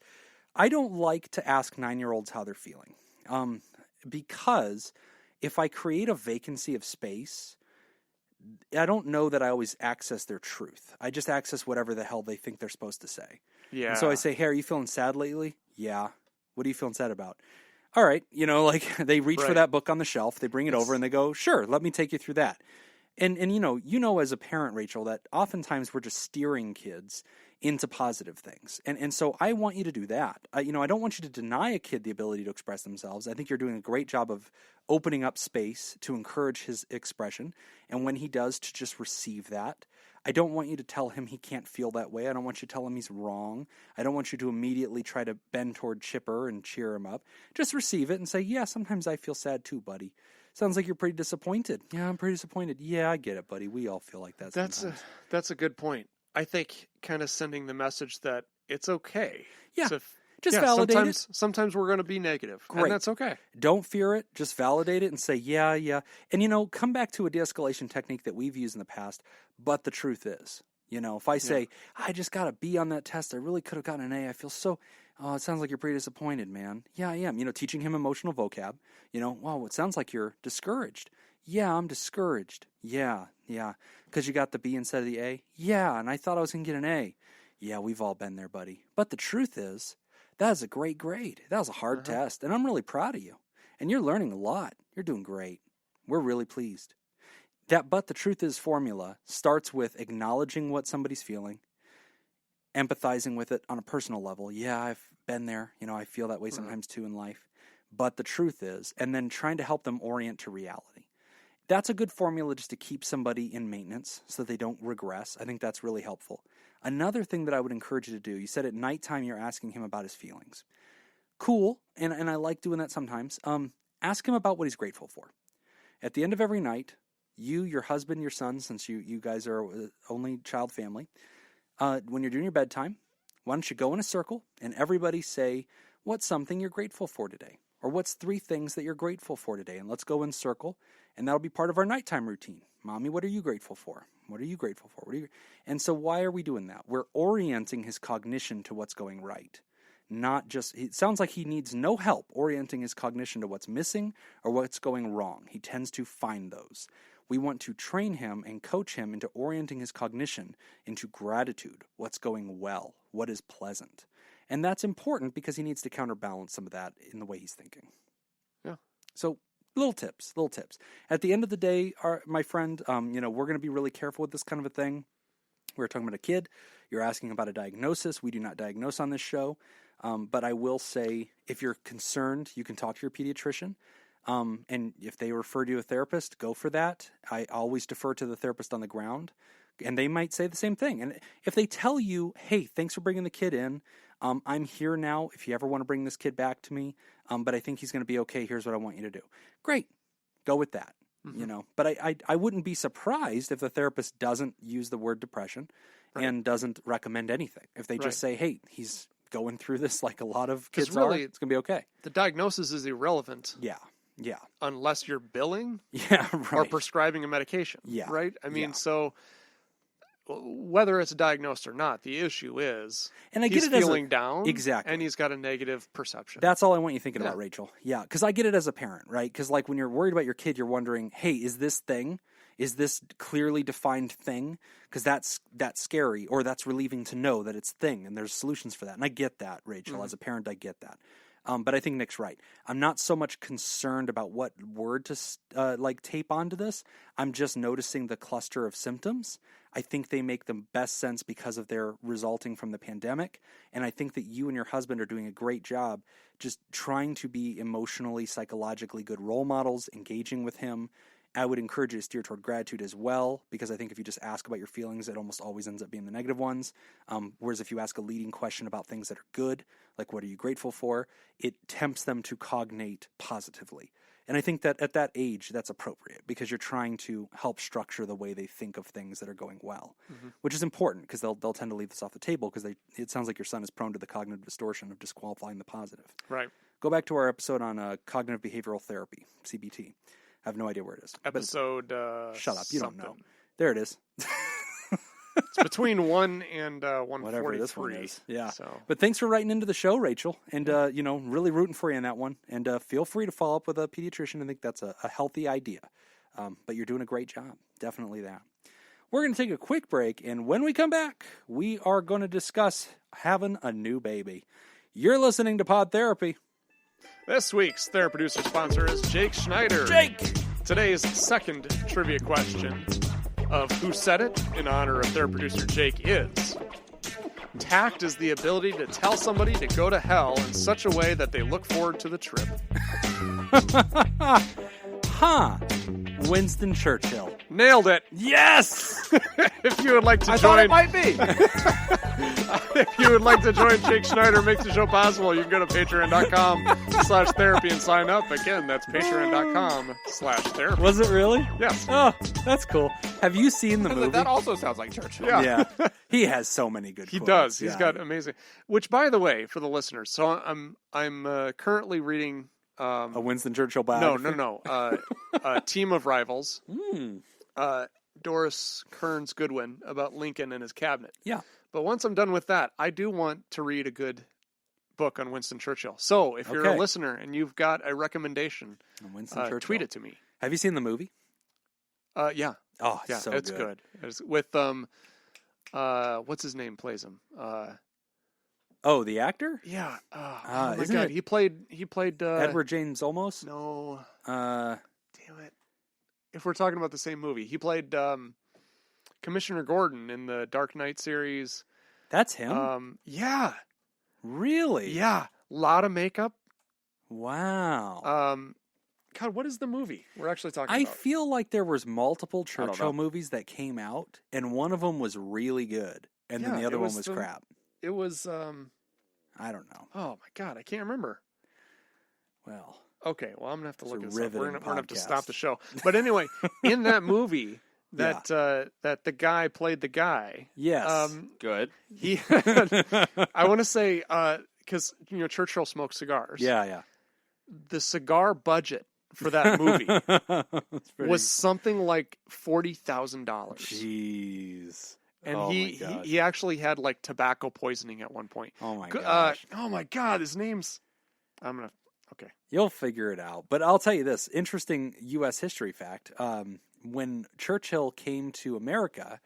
Speaker 1: I don't like to ask 9-year-olds how they're feeling. Because if I create a vacancy of space, I don't know that I always access their truth. I just access whatever the hell they think they're supposed to say.
Speaker 3: Yeah.
Speaker 1: And so I say, hey, are you feeling sad lately? Yeah. What are you feeling sad about? All right. They reach for that book on the shelf, they bring it over and they go, sure, let me take you through that. And as a parent, Rachel, that oftentimes we're just steering kids into positive things. And so I want you to do that. I don't want you to deny a kid the ability to express themselves. I think you're doing a great job of opening up space to encourage his expression. And when he does, to just receive that. I don't want you to tell him he can't feel that way. I don't want you to tell him he's wrong. I don't want you to immediately try to bend toward Chipper and cheer him up. Just receive it and say, yeah, sometimes I feel sad too, buddy. Sounds like you're pretty disappointed. Yeah, I'm pretty disappointed. Yeah, I get it, buddy. We all feel like that sometimes.
Speaker 3: That's a good point. I think kind of sending the message that it's okay.
Speaker 1: Yeah. Just validate it.
Speaker 3: Sometimes we're going to be negative.
Speaker 1: Great.
Speaker 3: And that's okay.
Speaker 1: Don't fear it. Just validate it and say, yeah. And, come back to a de-escalation technique that we've used in the past. But the truth is, if I say, I just got a B on that test, I really could have gotten an A. I feel so, it sounds like you're pretty disappointed, man. Yeah, I am. Teaching him emotional vocab. Wow, it sounds like you're discouraged. Yeah, I'm discouraged. Yeah. Because you got the B instead of the A? Yeah, and I thought I was going to get an A. Yeah, we've all been there, buddy. But the truth is, that is a great grade. That was a hard test, and I'm really proud of you. And you're learning a lot. You're doing great. We're really pleased. That but the truth is formula starts with acknowledging what somebody's feeling, empathizing with it on a personal level. Yeah, I've been there. I feel that way sometimes too in life. But the truth is, and then trying to help them orient to reality. That's a good formula just to keep somebody in maintenance so they don't regress. I think that's really helpful. Another thing that I would encourage you to do, you said at nighttime you're asking him about his feelings. Cool, and I like doing that sometimes. Ask him about what he's grateful for. At the end of every night, you, your husband, your son, since you guys are only child family, when you're doing your bedtime, why don't you go in a circle and everybody say, what's something you're grateful for today? Or what's 3 things that you're grateful for today? And let's go in circle, and that'll be part of our nighttime routine. Mommy, what are you grateful for? What are you grateful for? And so why are we doing that? We're orienting his cognition to what's going right. Not just, it sounds like he needs no help orienting his cognition to what's missing or what's going wrong. He tends to find those. We want to train him and coach him into orienting his cognition into gratitude, what's going well, what is pleasant. And that's important because he needs to counterbalance some of that in the way he's thinking.
Speaker 3: Yeah.
Speaker 1: So little tips. At the end of the day, my friend, we're going to be really careful with this kind of a thing. We're talking about a kid. You're asking about a diagnosis. We do not diagnose on this show. But I will say, if you're concerned, you can talk to your pediatrician. And if they refer you to a therapist, go for that. I always defer to the therapist on the ground. And they might say the same thing. And if they tell you, hey, thanks for bringing the kid in. I'm here now if you ever want to bring this kid back to me. But I think he's going to be okay. Here's what I want you to do. Great. Go with that. Mm-hmm. But I wouldn't be surprised if the therapist doesn't use the word depression and doesn't recommend anything. If they just say, hey, he's going through this like a lot of kids really, it's going to be okay.
Speaker 3: The diagnosis is irrelevant.
Speaker 1: Yeah.
Speaker 3: Unless you're billing
Speaker 1: right.
Speaker 3: or prescribing a medication.
Speaker 1: Yeah.
Speaker 3: Right? I mean, so whether it's diagnosed or not, the issue is
Speaker 1: and I
Speaker 3: he's
Speaker 1: get it
Speaker 3: feeling down.
Speaker 1: Exactly.
Speaker 3: And he's got a negative perception.
Speaker 1: That's all I want you thinking about, Rachel. Yeah, because I get it as a parent, right? Because like when you're worried about your kid, you're wondering, hey, is this clearly defined thing? Because that's scary, or that's relieving to know that it's thing, and there's solutions for that. And I get that, Rachel. Mm-hmm. As a parent, I get that. But I think Nick's right. I'm not so much concerned about what word to tape onto this. I'm just noticing the cluster of symptoms. I think they make the best sense because of their resulting from the pandemic. And I think that you and your husband are doing a great job just trying to be emotionally, psychologically good role models, engaging with him. I would encourage you to steer toward gratitude as well, because I think if you just ask about your feelings, it almost always ends up being the negative ones. Whereas if you ask a leading question about things that are good, like what are you grateful for, it tempts them to cognate positively. And I think that at that age, that's appropriate because you're trying to help structure the way they think of things that are going well, which is important because they'll tend to leave this off the table because it sounds like your son is prone to the cognitive distortion of disqualifying the positive.
Speaker 3: Right.
Speaker 1: Go back to our episode on cognitive behavioral therapy, CBT. I have no idea where it is.
Speaker 3: Episode.
Speaker 1: Shut up! You don't know. There it is.
Speaker 3: It's between 1 and 143.
Speaker 1: Whatever this one is. Yeah.
Speaker 3: So.
Speaker 1: But thanks for writing into the show, Rachel, and really rooting for you in that one. And feel free to follow up with a pediatrician. I think that's a healthy idea. But you're doing a great job. Definitely that. We're going to take a quick break, and when we come back, we are going to discuss having a new baby. You're listening to Pod Therapy.
Speaker 3: This week's TheraProducer sponsor is Jake Schneider.
Speaker 1: Jake!
Speaker 3: Today's second trivia question of Who Said It in honor of TheraProducer Jake is: tact is the ability to tell somebody to go to hell in such a way that they look forward to the trip.
Speaker 1: Winston Churchill.
Speaker 3: Nailed it.
Speaker 1: Yes!
Speaker 3: If you would like to join...
Speaker 2: I thought it might be.
Speaker 3: If you would like to join Jake Schneider, makes the show possible, you can go to patreon.com/therapy and sign up. Again, that's patreon.com/therapy.
Speaker 1: Was it really?
Speaker 3: Yes.
Speaker 1: Oh, that's cool. Have you seen the movie?
Speaker 2: That also sounds like Churchill.
Speaker 3: Yeah.
Speaker 1: He has so many good
Speaker 3: He
Speaker 1: quotes.
Speaker 3: does. He's got amazing... Which, by the way, for the listeners, so I'm currently reading...
Speaker 1: a Winston Churchill biography?
Speaker 3: No. Team of Rivals. Doris Kearns Goodwin about Lincoln and his cabinet.
Speaker 1: Yeah.
Speaker 3: But once I'm done with that, I do want to read a good book on Winston Churchill. So if you're a listener and you've got a recommendation,
Speaker 1: Winston Churchill.
Speaker 3: tweet it to me.
Speaker 1: Have you seen the movie?
Speaker 3: Yeah.
Speaker 1: Oh,
Speaker 3: Yeah,
Speaker 1: so
Speaker 3: it's good. It's with what's his name plays him?
Speaker 1: Oh, the actor?
Speaker 3: Yeah. Oh my
Speaker 1: isn't
Speaker 3: God,
Speaker 1: it
Speaker 3: he played
Speaker 1: Edward James Olmos?
Speaker 3: No.
Speaker 1: Uh,
Speaker 3: Damn it. If we're talking about the same movie, he played Commissioner Gordon in the Dark Knight series.
Speaker 1: that's him?
Speaker 3: Yeah.
Speaker 1: Really?
Speaker 3: Yeah. A lot of makeup.
Speaker 1: Wow.
Speaker 3: God, what is the movie we're actually talking
Speaker 1: I
Speaker 3: about?
Speaker 1: feel like there was multiple
Speaker 2: don't know.
Speaker 1: Churchill movies that came out, and one of them was really good, and then
Speaker 3: Yeah,
Speaker 1: the other
Speaker 3: it
Speaker 1: one
Speaker 3: was
Speaker 1: was
Speaker 3: the-
Speaker 1: crap.
Speaker 3: It was
Speaker 1: I don't know.
Speaker 3: oh my God, I can't remember.
Speaker 1: Well,
Speaker 3: Okay, well I'm gonna have to
Speaker 1: It's
Speaker 3: look
Speaker 1: a
Speaker 3: this up. We're
Speaker 1: riveting
Speaker 3: gonna have to
Speaker 1: podcast.
Speaker 3: stop the show. But anyway, in that movie, that that the guy played the guy.
Speaker 1: yes.
Speaker 2: Good.
Speaker 3: He, I want to say, because Churchill smoked cigars.
Speaker 1: yeah.
Speaker 3: The cigar budget for that movie
Speaker 1: That's pretty-
Speaker 3: was something like $40,000,
Speaker 1: Jeez.
Speaker 3: and
Speaker 1: Oh my
Speaker 3: he
Speaker 1: gosh.
Speaker 3: actually had like tobacco poisoning at one point.
Speaker 1: Oh my
Speaker 3: Go-
Speaker 1: gosh.
Speaker 3: oh my God, his name's. I'm gonna. Okay.
Speaker 1: You'll figure it out. But I'll tell you this interesting U.S. history fact. When Churchill came to America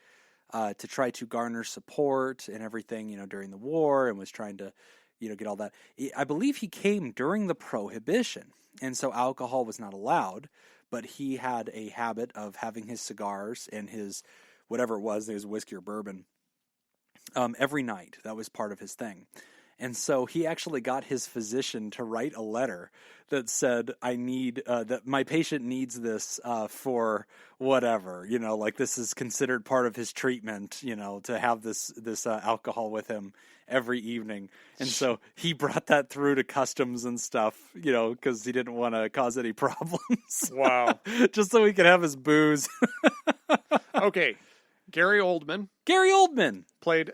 Speaker 1: to try to garner support and everything, during the war and was trying to, get all that, I believe he came during the Prohibition. And so alcohol was not allowed, but he had a habit of having his cigars and his, whatever it was whiskey or bourbon, every night. That was part of his thing. And so he actually got his physician to write a letter that said, I need, that my patient needs this for whatever, like this is considered part of his treatment, to have this alcohol with him every evening. And so he brought that through to customs and stuff, because he didn't want to cause any problems.
Speaker 3: Wow.
Speaker 1: Just so he could have his booze.
Speaker 3: Okay. Gary Oldman
Speaker 1: Gary Oldman.
Speaker 3: played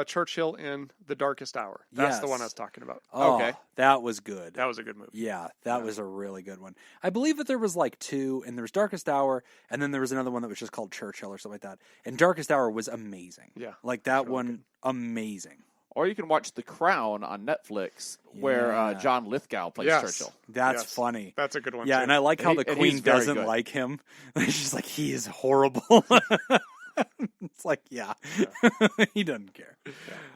Speaker 3: Churchill in The Darkest Hour. That's the
Speaker 1: Yes.
Speaker 3: one I was talking about.
Speaker 1: Oh,
Speaker 2: Okay.
Speaker 1: that was good.
Speaker 3: That was a good movie.
Speaker 1: Yeah, that was a really good one. I believe that there was like two, and there was Darkest Hour, and then there was another one that was just called Churchill or something like that. And Darkest Hour was amazing.
Speaker 3: Yeah,
Speaker 1: like that
Speaker 3: really
Speaker 1: one,
Speaker 3: good.
Speaker 1: amazing.
Speaker 2: Or you can watch The Crown on Netflix, where
Speaker 1: Yeah.
Speaker 2: John Lithgow plays
Speaker 3: Yes.
Speaker 2: Churchill.
Speaker 1: That's
Speaker 3: Yes.
Speaker 1: funny.
Speaker 3: That's a good one.
Speaker 1: Yeah,
Speaker 3: too.
Speaker 1: and I like how the
Speaker 2: And
Speaker 1: Queen
Speaker 2: he's very
Speaker 1: doesn't
Speaker 2: good.
Speaker 1: like him. She's like, he is horrible. It's like, yeah. He doesn't care.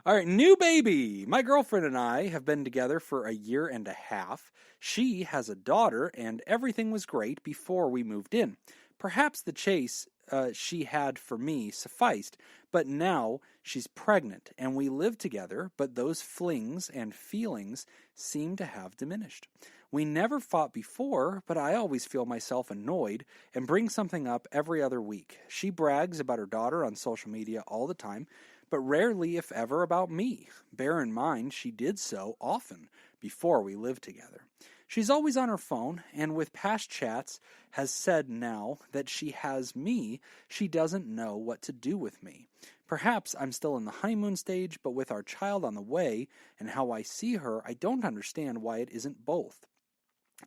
Speaker 1: All right, new baby. My girlfriend and I have been together for a year and a half. She has a daughter, and everything was great before we moved in. Perhaps the chase she had for me sufficed, but now she's pregnant, and we live together, but those flings and feelings seem to have diminished. We never fought before, but I always feel myself annoyed and bring something up every other week. She brags about her daughter on social media all the time, but rarely, if ever, about me. Bear in mind, she did so often before we lived together. She's always on her phone, and with past chats has said now that she has me, she doesn't know what to do with me. Perhaps I'm still in the honeymoon stage, but with our child on the way and how I see her, I don't understand why it isn't both.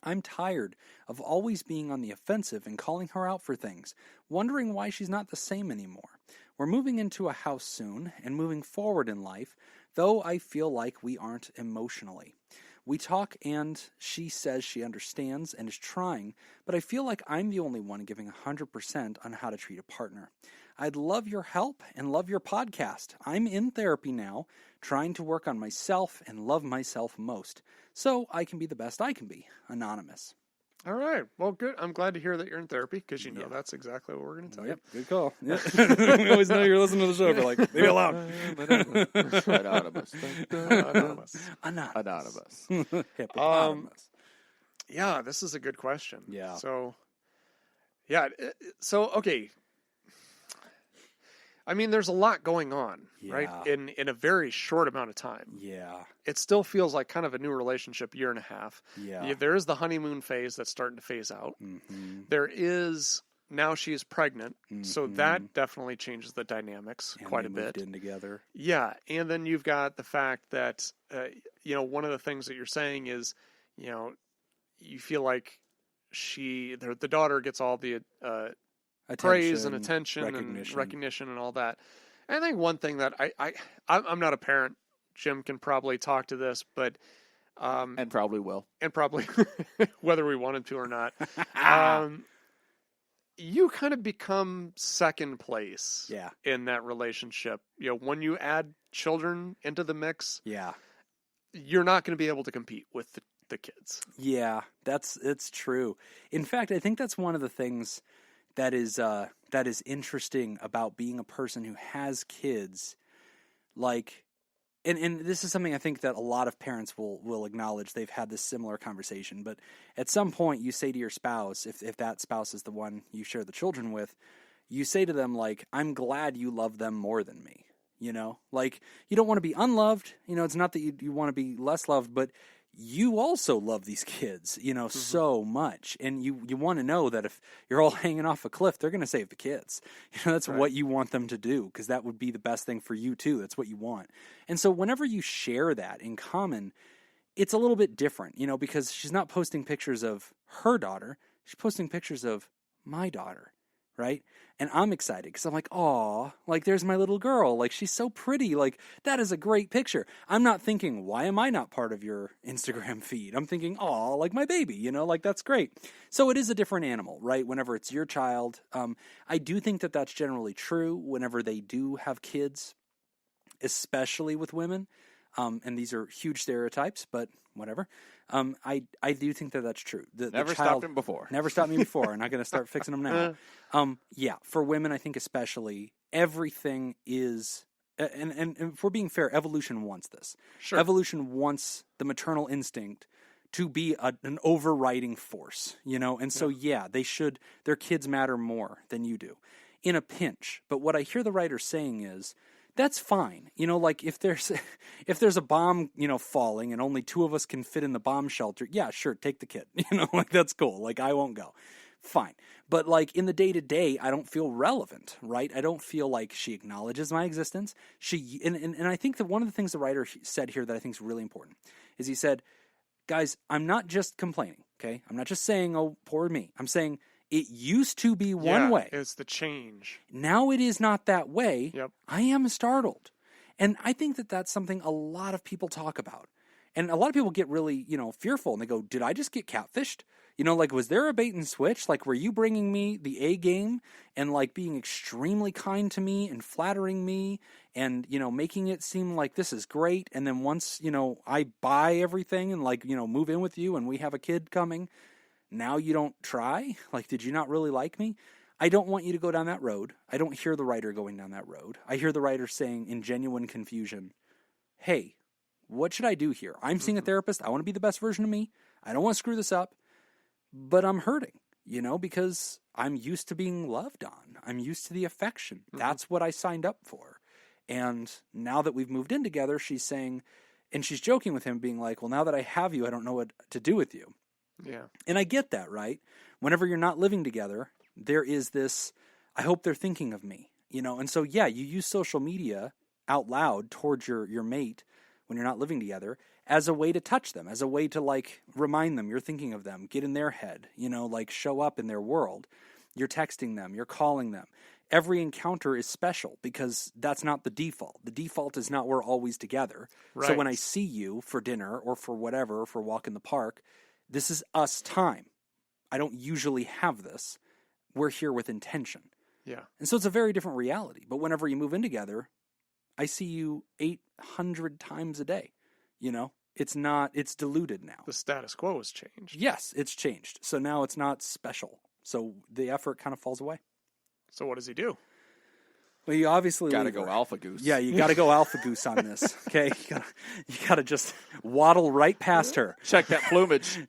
Speaker 1: I'm tired of always being on the offensive and calling her out for things, wondering why she's not the same anymore. We're moving into a house soon and moving forward in life, though I feel like we aren't emotionally. We talk and she says she understands and is trying, but I feel like I'm the only one giving 100% on how to treat a partner. I'd love your help and love your podcast. I'm in therapy now, trying to work on myself and love myself most, so I can be the best I can be. Anonymous.
Speaker 3: All right. Well, good. I'm glad to hear that you're in therapy because
Speaker 1: Yeah.
Speaker 3: that's exactly what we're going to tell
Speaker 1: Yep, good call. Yep. We always know you're listening to the show. We're like, leave it alone.
Speaker 2: Anonymous.
Speaker 3: you. Anonymous.
Speaker 2: Anonymous.
Speaker 1: Hippopotamus.
Speaker 3: Yeah, this is a good question.
Speaker 1: Yeah.
Speaker 3: So, okay. I mean, there's a lot going on, right?
Speaker 1: Yeah.
Speaker 3: In a very short amount of time.
Speaker 1: Yeah.
Speaker 3: It still feels like kind of a new relationship, year and a half.
Speaker 1: Yeah.
Speaker 3: There is the honeymoon phase that's starting to phase out.
Speaker 1: Mm-hmm.
Speaker 3: There is now she's pregnant, so
Speaker 1: Mhm.
Speaker 3: that definitely changes the dynamics
Speaker 1: And
Speaker 3: quite
Speaker 1: they
Speaker 3: a bit.
Speaker 1: moved in together.
Speaker 3: Yeah, and then you've got the fact that one of the things that you're saying is, you feel like the daughter gets all the praise and attention and recognition and all that. And I think one thing that I'm not a parent. Jim can probably talk to this, but
Speaker 2: And probably will.
Speaker 3: and probably whether we want him to or not. you kind of become second place
Speaker 1: Yeah.
Speaker 3: in that relationship. When you add children into the mix,
Speaker 1: Yeah.
Speaker 3: you're not going to be able to compete with the kids.
Speaker 1: Yeah, it's true. In fact, I think that's one of the things that is interesting about being a person who has kids. Like, and this is something I think that a lot of parents will acknowledge. They've had this similar conversation, but at some point you say to your spouse, if that spouse is the one you share the children with, you say to them, like, I'm glad you love them more than me. Like, you don't want to be unloved. It's not that you want to be less loved, but you also love these kids, so much. And you want to know that if you're all hanging off a cliff, they're going to save the kids. That's
Speaker 3: Right.
Speaker 1: what you want them to do, because that would be the best thing for you too. That's what you want. And so whenever you share that in common, it's a little bit different, because she's not posting pictures of her daughter. She's posting pictures of my daughter. Right? And I'm excited because I'm like, oh, like, there's my little girl. Like, she's so pretty. Like, that is a great picture. I'm not thinking, why am I not part of your Instagram feed? I'm thinking, oh, like my baby, like, that's great. So it is a different animal, right? Whenever it's your child. I do think that that's generally true whenever they do have kids, especially with women. And these are huge stereotypes, but whatever. I do think that that's true.
Speaker 2: Never
Speaker 1: the child,
Speaker 2: stopped him before.
Speaker 1: Never stopped me before. I'm not going to start fixing them now. Yeah, for women, I think especially, everything is, and if we're being fair, evolution wants this.
Speaker 3: Sure.
Speaker 1: Evolution wants the maternal instinct to be an overriding force, and so, yeah, their kids matter more than you do in a pinch. But what I hear the writer saying is, that's fine. Like, if there's a bomb, falling and only 2 of us can fit in the bomb shelter, yeah, sure, take the kid. Like, that's cool. Like, I won't go. Fine. But, like, in the day-to-day, I don't feel relevant, right? I don't feel like she acknowledges my existence. And I think that one of the things the writer said here that I think is really important is he said, guys, I'm not just complaining, okay? I'm not just saying, oh, poor me. I'm saying, it used to be one way.
Speaker 3: It's the change.
Speaker 1: Now it is not that way.
Speaker 3: Yep.
Speaker 1: I am startled. And I think that that's something a lot of people talk about. And a lot of people get really, fearful, and they go, did I just get catfished? Like, was there a bait and switch? Like, were you bringing me the A game and, like, being extremely kind to me and flattering me and, making it seem like this is great. And then once, I buy everything and, like, move in with you and we have a kid coming, now you don't try? Like, did you not really like me? I don't want you to go down that road. I don't hear the writer going down that road. I hear the writer saying in genuine confusion, hey, what should I do here? I'm seeing a therapist. I want to be the best version of me. I don't want to screw this up, but I'm hurting, because I'm used to being loved on. I'm used to the affection. That's what I signed up for. And now that we've moved in together, she's saying, and she's joking with him, being like, well, now that I have you, I don't know what to do with you.
Speaker 3: Yeah.
Speaker 1: And I get that, right? Whenever you're not living together, there is this, I hope they're thinking of me, And so, yeah, you use social media out loud towards your mate when you're not living together as a way to touch them, as a way to, like, remind them you're thinking of them, get in their head, like, show up in their world. You're texting them, you're calling them. Every encounter is special because that's not the default. The default is not we're always together.
Speaker 3: Right.
Speaker 1: So when I see you for dinner or for whatever, or for a walk in the park, this is us time. I don't usually have this. We're here with intention.
Speaker 3: Yeah.
Speaker 1: And so it's a very different reality. But whenever you move in together, I see you 800 times a day. It's diluted now.
Speaker 3: The status quo has changed.
Speaker 1: Yes, it's changed. So now it's not special. So the effort kind of falls away.
Speaker 3: So what does he do?
Speaker 1: Well, you obviously
Speaker 2: Gotta
Speaker 1: leave
Speaker 2: go
Speaker 1: her.
Speaker 2: alpha goose.
Speaker 1: Yeah, you got to go alpha goose on this. Okay, you got to just waddle right past her.
Speaker 2: Check that plumage.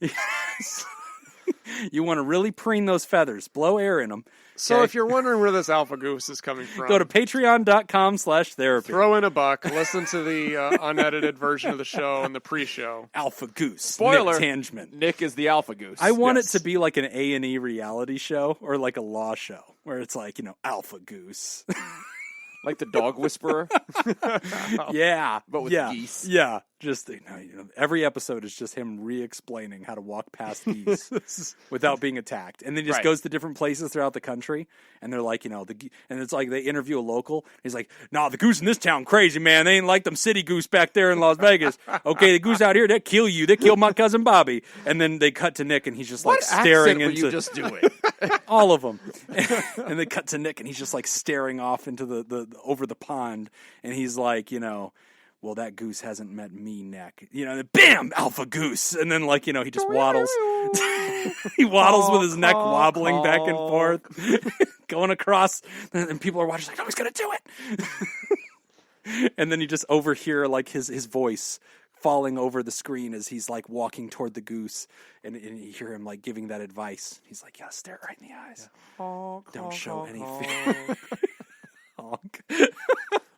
Speaker 1: You want to really preen those feathers, blow air in them.
Speaker 3: So
Speaker 1: okay?
Speaker 3: if you're wondering where this alpha goose is coming from,
Speaker 1: Go to patreon.com/therapy.
Speaker 3: throw in a buck, listen to the unedited version of the show and the pre-show.
Speaker 1: Alpha Goose.
Speaker 2: Spoiler,
Speaker 1: Nick Tangement.
Speaker 2: Nick is the alpha goose.
Speaker 1: I want
Speaker 3: Yes.
Speaker 1: it to be like an A&E reality show or like a law show where it's like, Alpha Goose.
Speaker 2: Like the dog whisperer.
Speaker 1: Yeah.
Speaker 2: But with
Speaker 1: yeah.
Speaker 2: geese.
Speaker 1: Yeah. Just, every episode is just him re-explaining how to walk past geese without being attacked. And then he just
Speaker 2: Right.
Speaker 1: goes to different places throughout the country. And they're like, and it's like they interview a local. He's like, nah, the goose in this town crazy, man. They ain't like them city goose back there in Las Vegas. Okay, the goose out here, they kill you. They killed my cousin Bobby. And then they cut to Nick and he's just
Speaker 2: What
Speaker 1: like staring
Speaker 2: accent were
Speaker 1: into.
Speaker 2: you just doing?
Speaker 1: All of them. And they cut to Nick, and he's just like staring off into the over the pond, and he's like, well, that goose hasn't met me, Nick. Bam, alpha goose, and then like he just waddles. He waddles with his neck wobbling back and forth, going across, and people are watching like, oh, he's gonna do it. And then you just overhear like his voice falling over the screen as he's like walking toward the goose, and you hear him like giving that advice. He's like, yeah, stare it right in the eyes. Yeah. Honk, don't show any fear. Honk.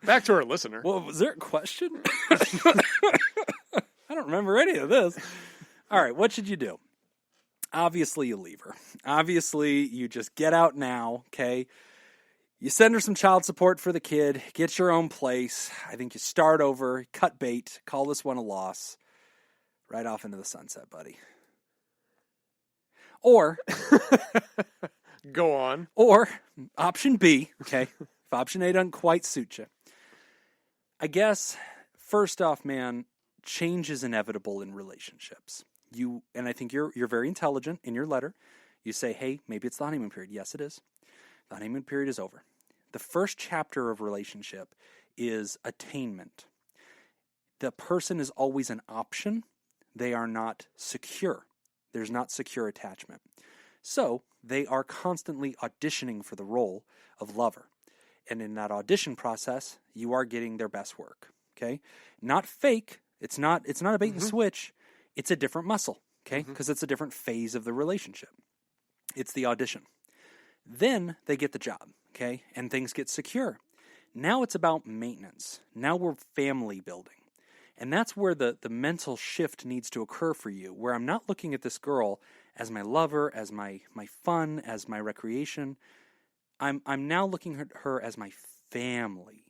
Speaker 3: Back to our listener.
Speaker 1: Well, was there a question? I don't remember any of this. All right, what should you do? Obviously, you leave her. Obviously, you just get out now, okay? You send her some child support for the kid, get your own place. I think you start over, cut bait, call this one a loss. Right off into the sunset, buddy. Or...
Speaker 3: Go on.
Speaker 1: Or, option B, okay? If option A doesn't quite suit you. I guess, first off, man, change is inevitable in relationships. And I think you're very intelligent in your letter. You say, hey, maybe it's the honeymoon period. Yes, it is. The honeymoon period is over. The first chapter of relationship is attainment. The person is always an option. They are not secure. There's not secure attachment. So they are constantly auditioning for the role of lover. And in that audition process, you are getting their best work. Okay? Not fake. It's not a bait and switch. It's a different muscle. Okay? Because it's a different phase of the relationship. It's the audition. Then they get the job. Okay? And things get secure. Now it's about maintenance. Now we're family building. And that's where the mental shift needs to occur for you, where I'm not looking at this girl as my lover, as my fun, as my recreation. I'm now looking at her as my family.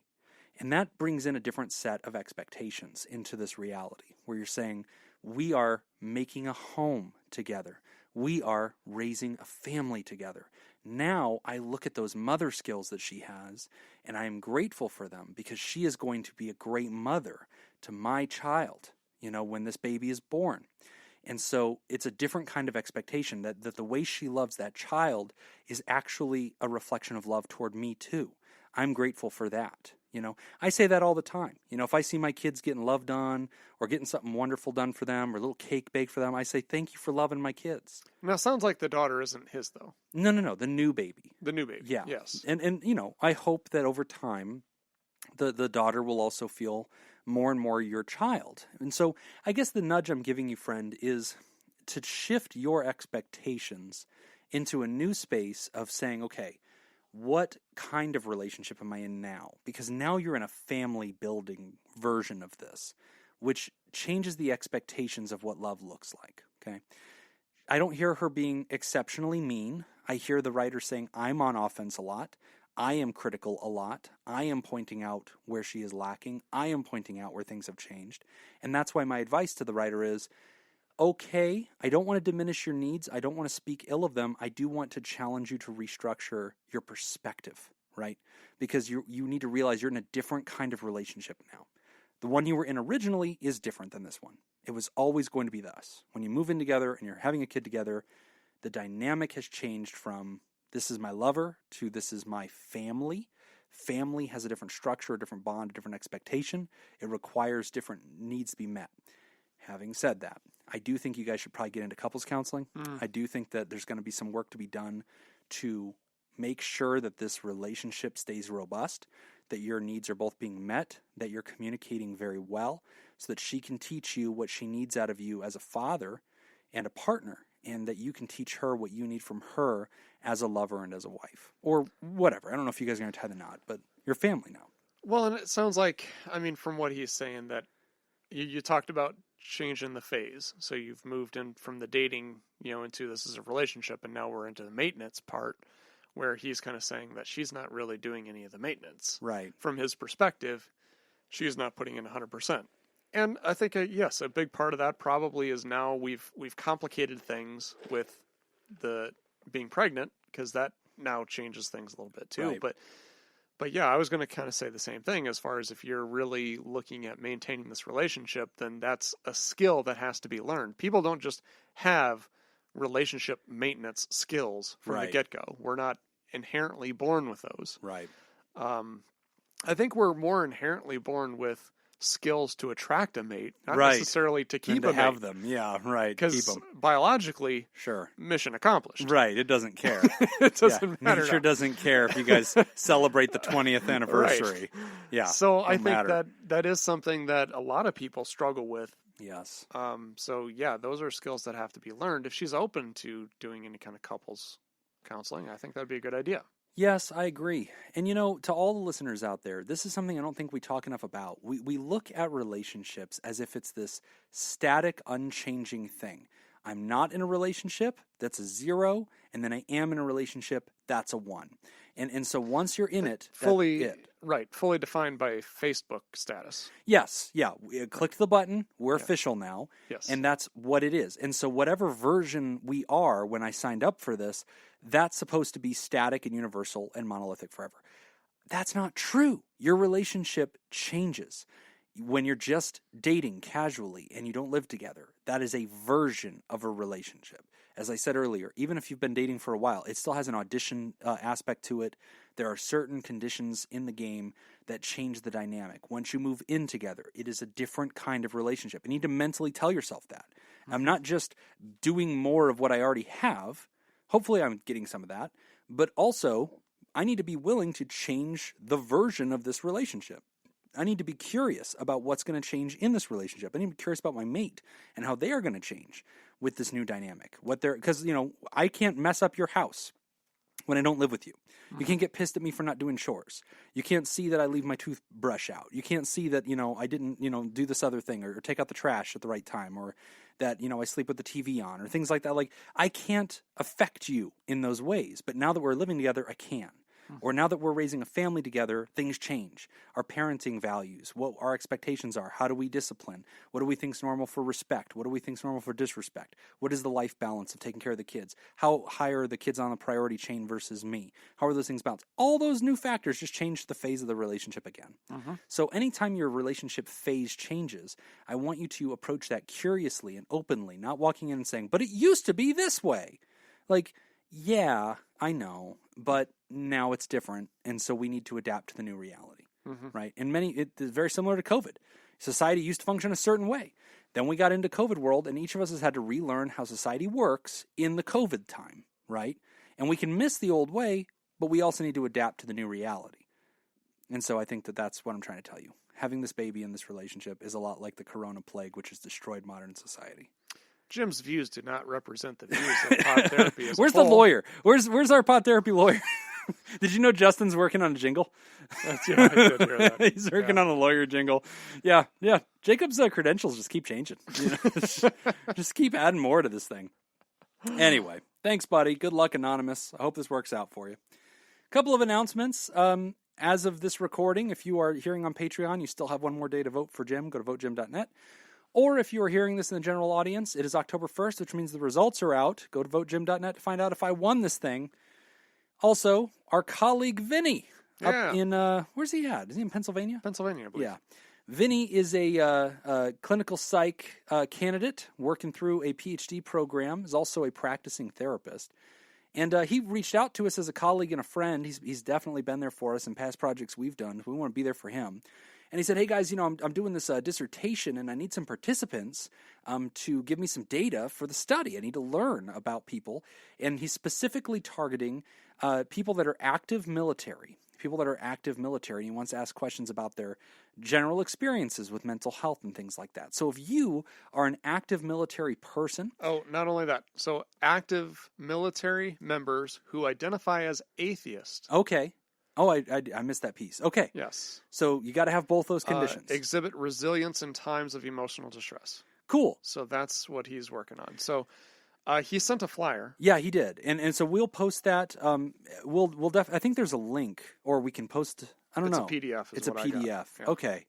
Speaker 1: And that brings in a different set of expectations into this reality, where you're saying, we are making a home together. We are raising a family together. Now I look at those mother skills that she has, and I am grateful for them because she is going to be a great mother to my child, when this baby is born. And so it's a different kind of expectation that the way she loves that child is actually a reflection of love toward me too. I'm grateful for that. I say that all the time. If I see my kids getting love done or getting something wonderful done for them or a little cake baked for them, I say, thank you for loving my kids.
Speaker 3: Now, it sounds like the daughter isn't his, though.
Speaker 1: No. The new baby.
Speaker 3: The new baby.
Speaker 1: Yeah.
Speaker 3: Yes.
Speaker 1: And I hope that over time, the daughter will also feel more and more your child. And so I guess the nudge I'm giving you, friend, is to shift your expectations into a new space of saying, okay, what kind of relationship am I in now? Because now you're in a family building version of this, which changes the expectations of what love looks like, okay? I don't hear her being exceptionally mean. I hear the writer saying, I'm on offense a lot. I am critical a lot. I am pointing out where she is lacking. I am pointing out where things have changed. And that's why my advice to the writer is, okay, I don't want to diminish your needs. I don't want to speak ill of them. I do want to challenge you to restructure your perspective, right? Because you need to realize you're in a different kind of relationship now. The one you were in originally is different than this one. It was always going to be thus. When you move in together and you're having a kid together, the dynamic has changed from this is my lover to this is my family. Family has a different structure, a different bond, a different expectation. It requires different needs to be met. Having said that, I do think you guys should probably get into couples counseling. I do think that there's going to be some work to be done to make sure that this relationship stays robust, that your needs are both being met, that you're communicating very well, so that she can teach you what she needs out of you as a father and a partner, and that you can teach her what you need from her as a lover and as a wife. Or whatever. I don't know if you guys are going to tie the knot, but you're family now.
Speaker 3: Well, and it sounds like, from what he's saying, that you talked about changing the phase. So you've moved in from the dating, into this is a relationship, and now we're into the maintenance part, where he's kind of saying that she's not really doing any of the maintenance.
Speaker 1: Right.
Speaker 3: From his perspective, she's not putting in 100%. And I think, yes, a big part of that probably is now we've complicated things with the being pregnant, because that now changes things a little bit too.
Speaker 1: Right.
Speaker 3: But yeah, I was going to kind of say the same thing as far as if you're really looking at maintaining this relationship, then that's a skill that has to be learned. People don't just have relationship maintenance skills from the get-go. We're not inherently born with those.
Speaker 1: Right.
Speaker 3: I think we're more inherently born with skills to attract a mate, not
Speaker 1: Right.
Speaker 3: necessarily to keep
Speaker 1: And to
Speaker 3: a mate.
Speaker 1: have them. Yeah, right. Keep
Speaker 3: Because
Speaker 1: them.
Speaker 3: biologically,
Speaker 1: Sure.
Speaker 3: mission accomplished.
Speaker 1: Right. It doesn't care.
Speaker 3: It doesn't matter.
Speaker 1: Nature
Speaker 3: now.
Speaker 1: doesn't care if you guys celebrate the 20th anniversary. Yeah.
Speaker 3: So I
Speaker 1: don't
Speaker 3: think
Speaker 1: matter.
Speaker 3: that is something that a lot of people struggle with.
Speaker 1: Yes.
Speaker 3: So yeah, those are skills that have to be learned. If she's open to doing any kind of couples counseling, I think that'd be a good idea.
Speaker 1: Yes, I agree. And to all the listeners out there, this is something I don't think we talk enough about. We look at relationships as if it's this static, unchanging thing. I'm not in a relationship, that's a 0, and then I am in a relationship, that's a 1. And so once you're in it,
Speaker 3: Fully
Speaker 1: that's it.
Speaker 3: right, fully defined by Facebook status.
Speaker 1: Yes, yeah. We clicked the button. We're official now.
Speaker 3: Yes.
Speaker 1: And that's what it is. And so whatever version we are when I signed up for this, that's supposed to be static and universal and monolithic forever. That's not true. Your relationship changes. When you're just dating casually and you don't live together, that is a version of a relationship. As I said earlier, even if you've been dating for a while, it still has an audition aspect to it. There are certain conditions in the game that change the dynamic. Once you move in together, it is a different kind of relationship. You need to mentally tell yourself that. I'm not just doing more of what I already have. Hopefully I'm getting some of that. But also, I need to be willing to change the version of this relationship. I need to be curious about what's going to change in this relationship. I need to be curious about my mate and how they are going to change with this new dynamic. Because, I can't mess up your house when I don't live with you. You can't get pissed at me for not doing chores. You can't see that I leave my toothbrush out. You can't see that, I didn't, do this other thing or take out the trash at the right time or that, I sleep with the TV on or things like that. Like, I can't affect you in those ways. But now that we're living together, I can. Or now that we're raising a family together, things change. Our parenting values, what our expectations are, how do we discipline? What do we think is normal for respect? What do we think is normal for disrespect? What is the life balance of taking care of the kids? How high are the kids on the priority chain versus me? How are those things balanced? All those new factors just change the phase of the relationship again. So anytime your relationship phase changes, I want you to approach that curiously and openly, not walking in and saying, but it used to be this way. Like, yeah, I know, but now it's different, and so we need to adapt to the new reality, right? And it's very similar to COVID. Society used to function a certain way. Then we got into COVID world, and each of us has had to relearn how society works in the COVID time, right? And we can miss the old way, but we also need to adapt to the new reality. And so I think that's what I'm trying to tell you. Having this baby in this relationship is a lot like the corona plague, which has destroyed modern society.
Speaker 3: Jim's views do not represent the views of Pod Therapy as
Speaker 1: Where's
Speaker 3: a whole.
Speaker 1: the lawyer? Where's our Pod Therapy lawyer? Did you know Justin's working on a jingle?
Speaker 3: I did hear that.
Speaker 1: He's working on a lawyer jingle. Yeah. Jacob's credentials just keep changing. Just keep adding more to this thing. Anyway, thanks, buddy. Good luck, Anonymous. I hope this works out for you. A couple of announcements. As of this recording, if you are hearing on Patreon, you still have one more day to vote for Jim. Go to votejim.net. Or if you are hearing this in the general audience, it is October 1st, which means the results are out. Go to votejim.net to find out if I won this thing. Also, our colleague Vinny up in, where's he at? Is he in Pennsylvania?
Speaker 3: Pennsylvania, I believe.
Speaker 1: Yeah. Vinny is a clinical psych candidate working through a PhD program, is also a practicing therapist. And he reached out to us as a colleague and a friend. He's definitely been there for us in past projects we've done. We want to be there for him. And he said, hey, guys, I'm doing this dissertation, and I need some participants to give me some data for the study. I need to learn about people. And he's specifically targeting people that are active military. And he wants to ask questions about their general experiences with mental health and things like that. So if you are an active military person...
Speaker 3: Oh, not only that. So active military members who identify as atheist.
Speaker 1: Okay. Oh, I missed that piece. Okay.
Speaker 3: Yes.
Speaker 1: So you got to have both those conditions.
Speaker 3: Exhibit resilience in times of emotional distress.
Speaker 1: Cool.
Speaker 3: So that's what he's working on. So he sent a flyer.
Speaker 1: Yeah, he did. And so we'll post that. I think there's a link, or we can post. I don't know.
Speaker 3: It's a PDF.
Speaker 1: It's a PDF.
Speaker 3: Yeah.
Speaker 1: Okay.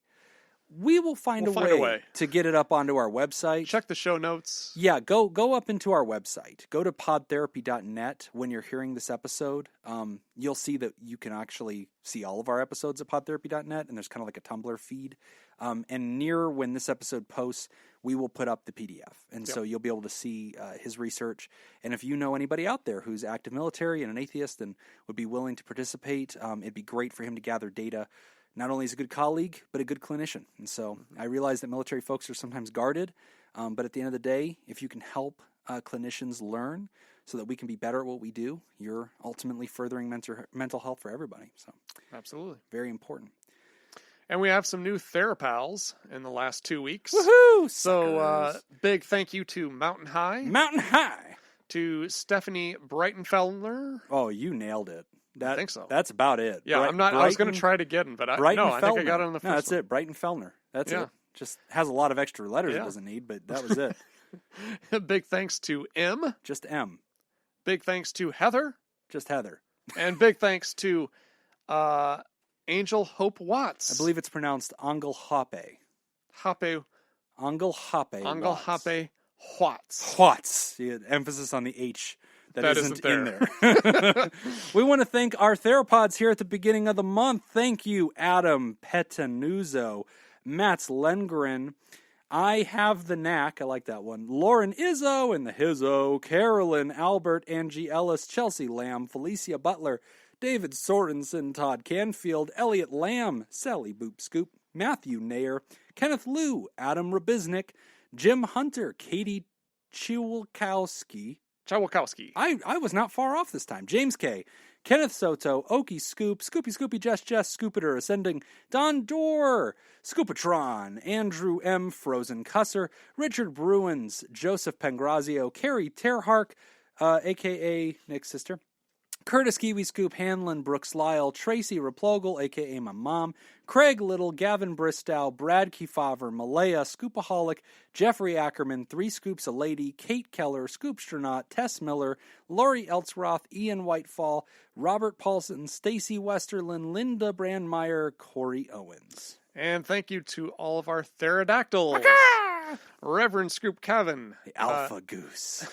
Speaker 1: we will find, a way to get it up onto our website.
Speaker 3: Check the show notes.
Speaker 1: Yeah, go up into our website. Go to podtherapy.net when you're hearing this episode. You'll see that you can actually see all of our episodes at podtherapy.net, and there's kind of like a Tumblr feed. And near when this episode posts, we will put up the PDF. And so you'll be able to see his research. And if you know anybody out there who's active military and an atheist and would be willing to participate, it'd be great for him to gather data. Not only as a good colleague, but a good clinician. And so I realize that military folks are sometimes guarded, but at the end of the day, if you can help clinicians learn so that we can be better at what we do, you're ultimately furthering mental health for everybody. So
Speaker 3: absolutely.
Speaker 1: Very important.
Speaker 3: And we have some new THERAPALs in the last 2 weeks.
Speaker 1: Woohoo!
Speaker 3: So big thank you to Mountain High.
Speaker 1: Mountain High!
Speaker 3: To Stephanie Breitenfeldner.
Speaker 1: Oh, you nailed it.
Speaker 3: I think so.
Speaker 1: That's about it.
Speaker 3: Yeah, I was going to try to get him, but I think I got it on the first
Speaker 1: No, that's
Speaker 3: one.
Speaker 1: it. Brighton Fellner. That's it. Just has a lot of extra letters it doesn't need, but that was it.
Speaker 3: Big thanks to M.
Speaker 1: Just M.
Speaker 3: Big thanks to Heather.
Speaker 1: Just Heather.
Speaker 3: And big thanks to Angel Hope Watts.
Speaker 1: I believe it's pronounced Angel Hoppe.
Speaker 3: Hoppe.
Speaker 1: Angel Hoppe.
Speaker 3: Angel Hoppe Watts.
Speaker 1: Watts. Emphasis on the H. That isn't in
Speaker 3: there.
Speaker 1: We want to thank our THERAPODs here at the beginning of the month. Thank you, Adam Petanuzzo, Mats Lengren, I Have the Knack, I like that one, Lauren Izzo and the Hizzo, Carolyn, Albert, Angie Ellis, Chelsea Lamb, Felicia Butler, David Sorensen, Todd Canfield, Elliot Lamb, Sally Boop Scoop, Matthew Nair, Kenneth Liu, Adam Rabiznik, Jim Hunter, Katie Chiwalkowski, I was not far off this time. James K. Kenneth Soto, Okie Scoop, Scoopy, Jess, Scoopater, Ascending, Don Dorr, Scoopatron, Andrew M. Frozen Cusser, Richard Bruins, Joseph Pengrazio, Carrie Terhark, a.k.a. Nick's sister, Curtis Kiwi Scoop, Hanlon, Brooks Lyle, Tracy Replogle, a.k.a. my mom, Craig Little, Gavin Bristow, Brad Kefauver, Malaya, Scoopaholic, Jeffrey Ackerman, Three Scoops a Lady, Kate Keller, Scoopstronaut, Tess Miller, Laurie Eltsroth, Ian Whitefall, Robert Paulson, Stacy Westerlin, Linda Brandmeier, Corey Owens.
Speaker 3: And thank you to all of our pterodactyls. Reverend Scoop Kevin.
Speaker 1: The Alpha Goose.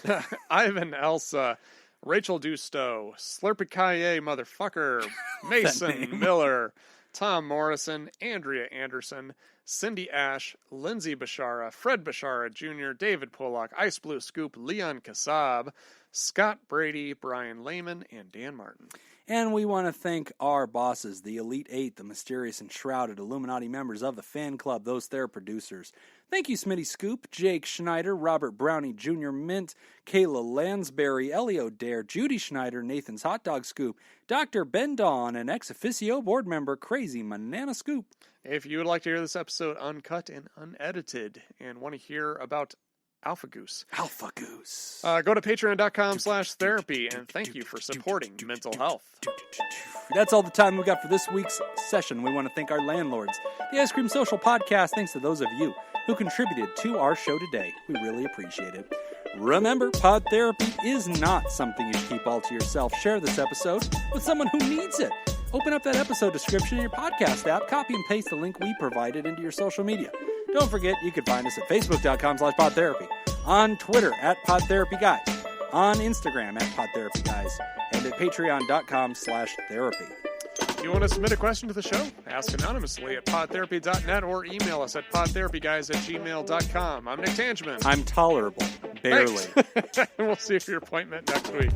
Speaker 3: Ivan Elsa. Rachel Dusto, Slurpikaye motherfucker, Mason Miller, Tom Morrison, Andrea Anderson, Cindy Ash, Lindsay Bashara, Fred Bashara Jr., David Pollock, Ice Blue Scoop, Leon Kassab, Scott Brady, Brian Lehman, and Dan Martin.
Speaker 1: And we want to thank our bosses, the Elite Eight, the mysterious and shrouded Illuminati members of the fan club, those THERAPRODUCERs. Thank you, Smitty Scoop, Jake Schneider, Robert Brownie Jr. Mint, Kayla Lansbury, Elio Dare, Judy Schneider, Nathan's Hot Dog Scoop, Dr. Ben Dawn, and ex officio board member Crazy Banana Scoop.
Speaker 3: If you would like to hear this episode uncut and unedited and want to hear about Alpha Goose. Go to patreon.com/therapy, and thank you for supporting mental health.
Speaker 1: That's all the time we got for this week's session. We want to thank our landlords, the Ice Cream Social Podcast. Thanks to those of you who contributed to our show today. We really appreciate it. Remember, pod therapy is not something you should keep all to yourself. Share this episode with someone who needs it. Open up that episode description in your podcast app, copy and paste the link we provided into your social media. Don't forget, you can find us at facebook.com/podtherapy, on Twitter at PodTherapyGuys, on Instagram at PodTherapyGuys, and at patreon.com/therapy.
Speaker 3: If you want to submit a question to the show, ask anonymously at podtherapy.net or email us at podtherapyguys@gmail.com. I'm Nick Tangeman.
Speaker 1: I'm tolerable. Barely.
Speaker 3: We'll see you for your appointment next week.